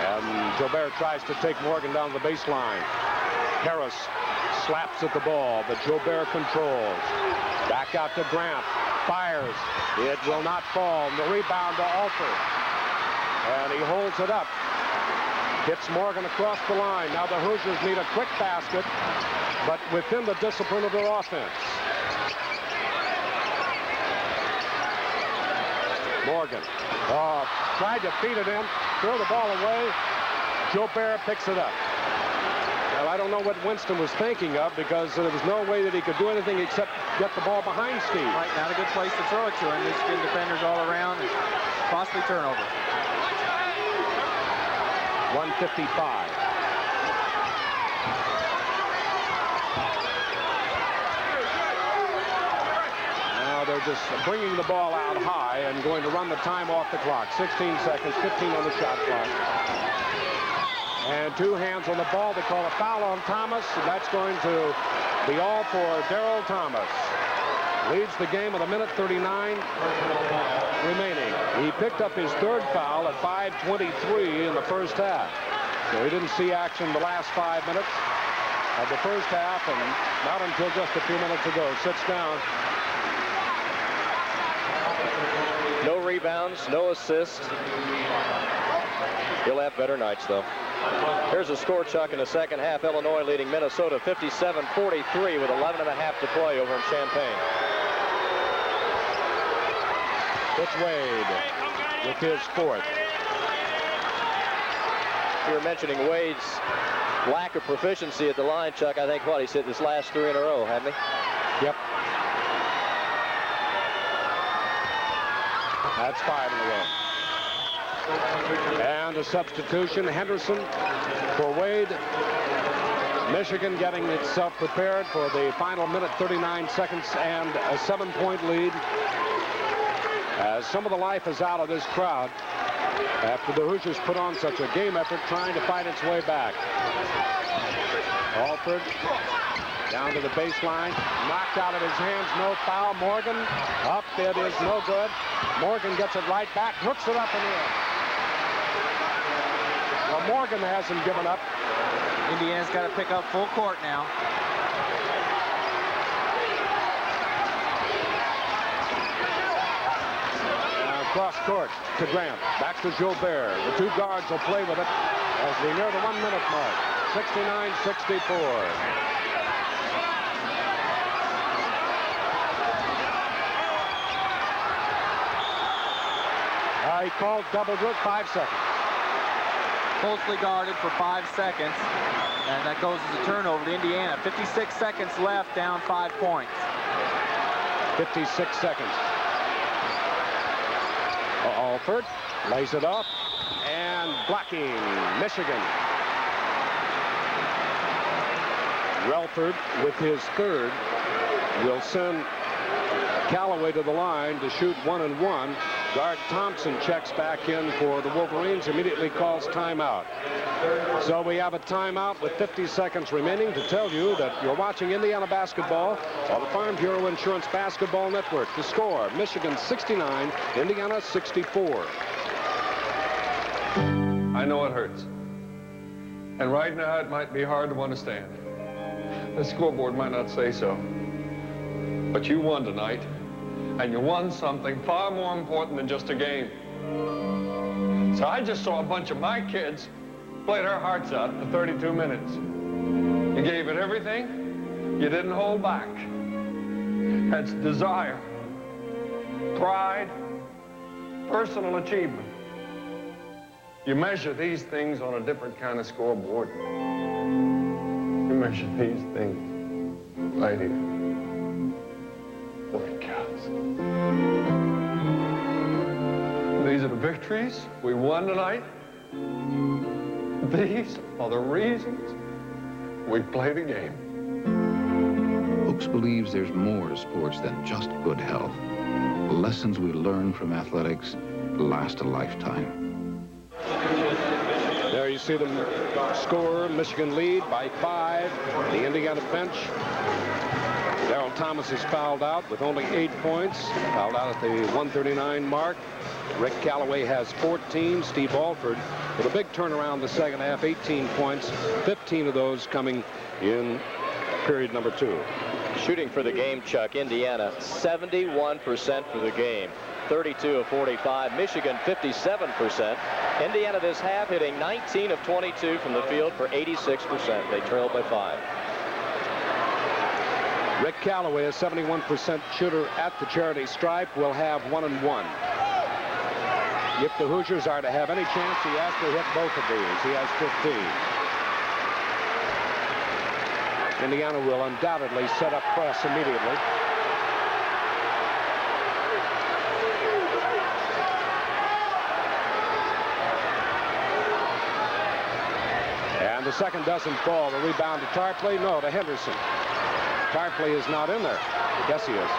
And Jobert tries to take Morgan down the baseline. Harris slaps at the ball, but Jobert controls. Back out to Grant. Fires. It will not fall. And the rebound to Alford. And he holds it up. Hits Morgan across the line. Now the Hoosiers need a quick basket, but within the discipline of their offense. Morgan. Tried to feed it in. Throw the ball away. Jobert picks it up. Well, I don't know what Winston was thinking of, because there was no way that he could do anything except get the ball behind Steve. Right, not a good place to throw it to him. Michigan defenders all around, and costly turnover. 1:55. Now they're just bringing the ball out high and going to run the time off the clock. 16 seconds, 15 on the shot clock. And 2 hands on the ball. They call a foul on Thomas. And that's going to be all for Darryl Thomas. Leads the game with 1:39 remaining. He picked up his 3rd foul at 5:23 in the first half. So he didn't see action the last 5 minutes of the first half, and not until just a few minutes ago. Sits down. No rebounds, no assists. He'll have better nights, though. Here's a score, Chuck, in the second half. Illinois leading Minnesota 57-43 with 11.5 to play over in Champaign. It's Wade with his 4th. You were mentioning Wade's lack of proficiency at the line, Chuck. I think, he's hit his last 3 in a row, hadn't he? Yep. That's 5 in a row. And a substitution, Henderson for Wade. Michigan getting itself prepared for the final minute, 39 seconds, and a 7-point lead. As some of the life is out of this crowd after the Hoosiers put on such a game effort trying to fight its way back. Alford down to the baseline, knocked out of his hands, no foul. Morgan up, it is no good. Morgan gets it right back, hooks it up and in. Well, Morgan hasn't given up. Indiana's got to pick up full court now. Cross court to Grant, back to Gilbert. The two guards will play with it as we near the 1 minute mark. 69-64. He called double dribble, 5 seconds. Closely guarded for 5 seconds, and that goes as a turnover to Indiana. 56 seconds left, down 5 points. 56 seconds. Alford lays it up, and blocking Michigan. Relford, with his third, will send Callaway to the line to shoot 1 and 1. Guard Thompson checks back in for the Wolverines, immediately calls timeout. So we have a timeout with 50 seconds remaining to tell you that you're watching Indiana basketball on the Farm Bureau Insurance Basketball Network. The score, Michigan 69, Indiana 64. I know it hurts. And right now it might be hard to understand. The scoreboard might not say so. But you won tonight. And you won something far more important than just a game. So I just saw a bunch of my kids play their hearts out for 32 minutes. You gave it everything. You didn't hold back. That's desire, pride, personal achievement. You measure these things on a different kind of scoreboard. You measure these things right here. What counts. These are the victories we won tonight. These are the reasons we play the game. Hooks believes there's more to sports than just good health. The lessons we learn from athletics last a lifetime. There you see them score. Michigan lead by 5. The Indiana bench. Darrell Thomas is fouled out with only 8 points. Fouled out at the 139 mark. Rick Callaway has 14. Steve Alford with a big turnaround the second half, 18 points. 15 of those coming in period number 2. Shooting for the game, Chuck, Indiana 71% for the game. 32 of 45. Michigan 57%. Indiana this half hitting 19 of 22 from the field for 86%. They trailed by 5. Rick Callaway, a 71% shooter at the charity stripe, will have 1 and 1. If the Hoosiers are to have any chance, he has to hit both of these. He has 15. Indiana will undoubtedly set up press immediately. And the second doesn't fall. The rebound to Tarpley? No, to Henderson. Tarpley is not in there. Yes, he is.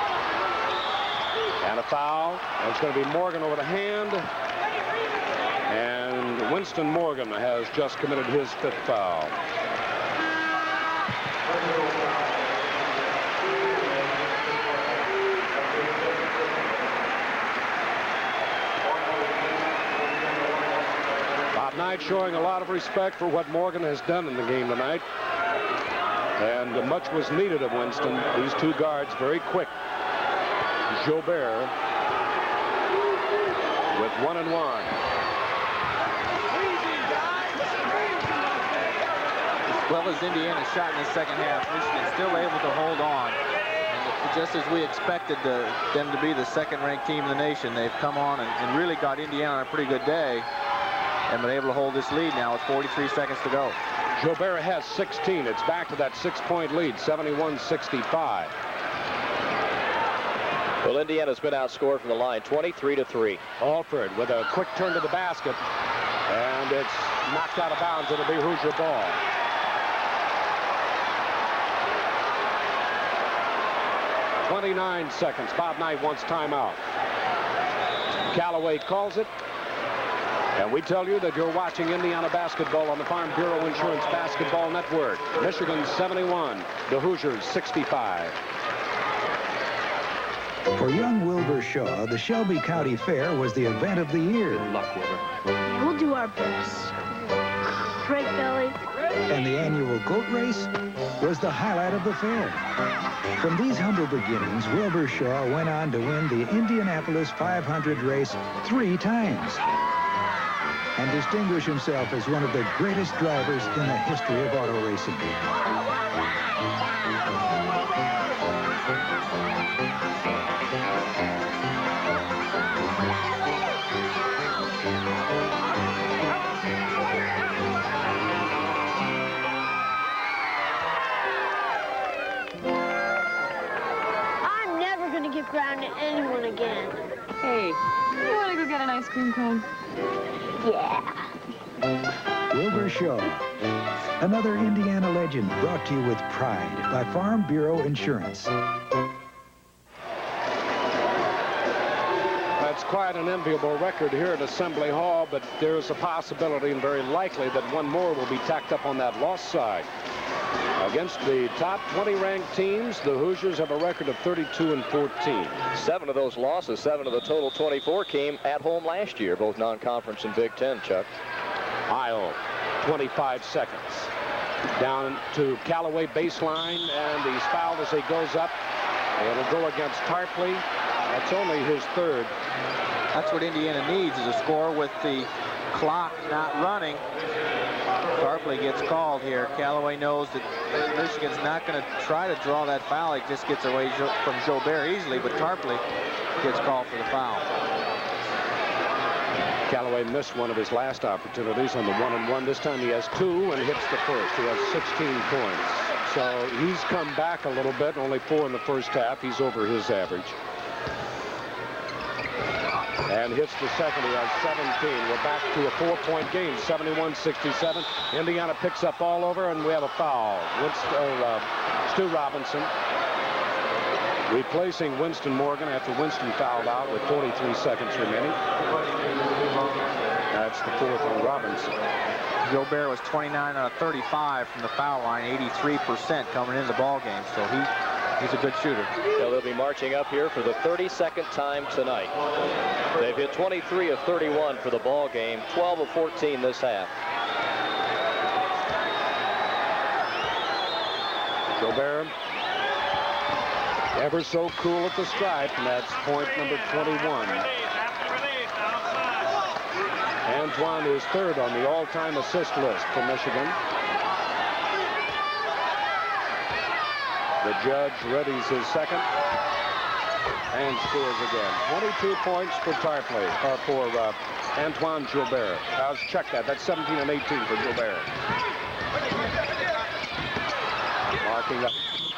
And a foul. And it's going to be Morgan over the hand. And Winston Morgan has just committed his 5th foul. Bob Knight showing a lot of respect for what Morgan has done in the game tonight. And much was needed of Winston. These two guards very quick. Gilbert with 1 and 1. As well as Indiana shot in the second half, Michigan still able to hold on. And just as we expected them to be the second-ranked team in the nation, they've come on and really got Indiana on a pretty good day and been able to hold this lead now with 43 seconds to go. Gilbert has 16. It's back to that 6-point lead, 71-65. Well, Indiana's been outscored from the line 23-3. Alford with a quick turn to the basket. And it's knocked out of bounds. It'll be Hoosier ball. .29 seconds. Bob Knight wants timeout. Callaway calls it. And we tell you that you're watching Indiana basketball on the Farm Bureau Insurance Basketball Network. Michigan 71, the Hoosiers 65. For young Wilbur Shaw, the Shelby County Fair was the event of the year. Good luck, Wilbur. Yeah, we'll do our best. Great belly. And the annual goat race was the highlight of the fair. From these humble beginnings, Wilbur Shaw went on to win the Indianapolis 500 race 3 times and distinguish himself as one of the greatest drivers in the history of auto racing. I'm never going to give ground to anyone again. Hey, you want to go get an ice cream cone? Yeah. Wilbur Shaw, another Indiana legend brought to you with pride by Farm Bureau Insurance. That's quite an enviable record here at Assembly Hall, but there's a possibility and very likely that one more will be tacked up on that loss side. Against the top 20 ranked teams, the Hoosiers have a record of 32-14. 7 of those losses, 7 of the total 24 came at home last year, both non-conference and Big Ten, Chuck. Isle, 25 seconds. Down to Callaway baseline, and he's fouled as he goes up. It'll go against Tarpley. That's only his 3rd. That's what Indiana needs, is a score with the clock not running. Tarpley gets called here. Callaway knows that Michigan's not going to try to draw that foul. It just gets away from Jobert easily, but Tarpley gets called for the foul. Callaway missed one of his last opportunities on the 1-and-1. This time he has 2 and hits the first. He has 16 points. So he's come back a little bit, only 4 in the first half. He's over his average. And hits the second. He has 17. We're back to a 4-point game, 71-67. Indiana picks up all over, and we have a foul. Stu Robinson replacing Winston Morgan after Winston fouled out with 43 seconds remaining. That's the 4th on Robinson. Gobert was 29 out of 35 from the foul line, 83% coming into the ball game, so he's a good shooter. Well, they'll be marching up here for the 32nd time tonight. They've hit 23 of 31 for the ball game, 12 of 14 this half. Gobert, ever so cool at the stripe, and that's point number 21. Antoine is 3rd on the all-time assist list for Michigan. The judge readies his 2nd and scores again. 22 points for Tarpley, or for Antoine Gilbert. Let's check that. That's 17 and 18 for Gilbert. Marking up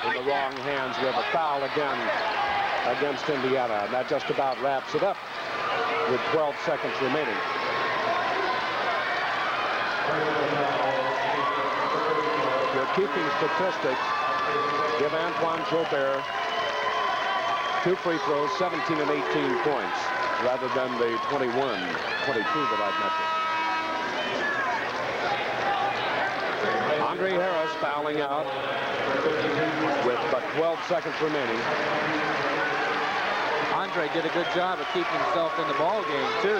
in the wrong hands. We have a foul again against Indiana, and that just about wraps it up with 12 seconds remaining. If you're keeping statistics, give Antoine Jobert 2 free throws, 17 and 18 points, rather than the 21-22 that I've mentioned. Andre Harris fouling out with but 12 seconds remaining. Andre did a good job of keeping himself in the ball game, too.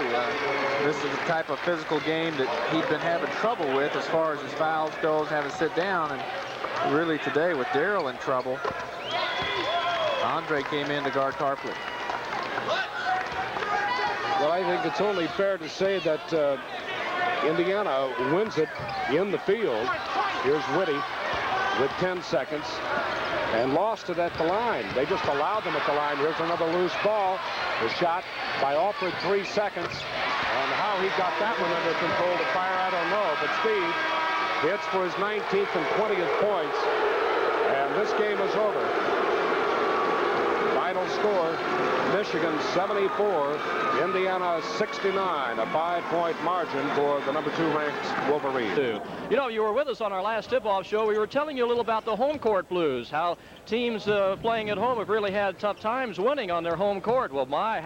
This is the type of physical game that he'd been having trouble with as far as his fouls goes, having to sit down. And really today, with Darrell in trouble, Andre came in to guard Tarpley. Well, I think it's only fair to say that Indiana wins it in the field. Here's Whitty with 10 seconds. And lost it at the line. They just allowed them at the line. Here's another loose ball. The shot by Alford, 3 seconds. And how he got that one under control to fire, I don't know. But Steve hits for his 19th and 20th points. And this game is over. final score, Michigan 74, Indiana 69, a 5-point margin for the number 2 ranked Wolverines. You know, you were with us on our last tip-off show. We were telling you a little about the home court blues, how teams playing at home have really had tough times winning on their home court. Well, my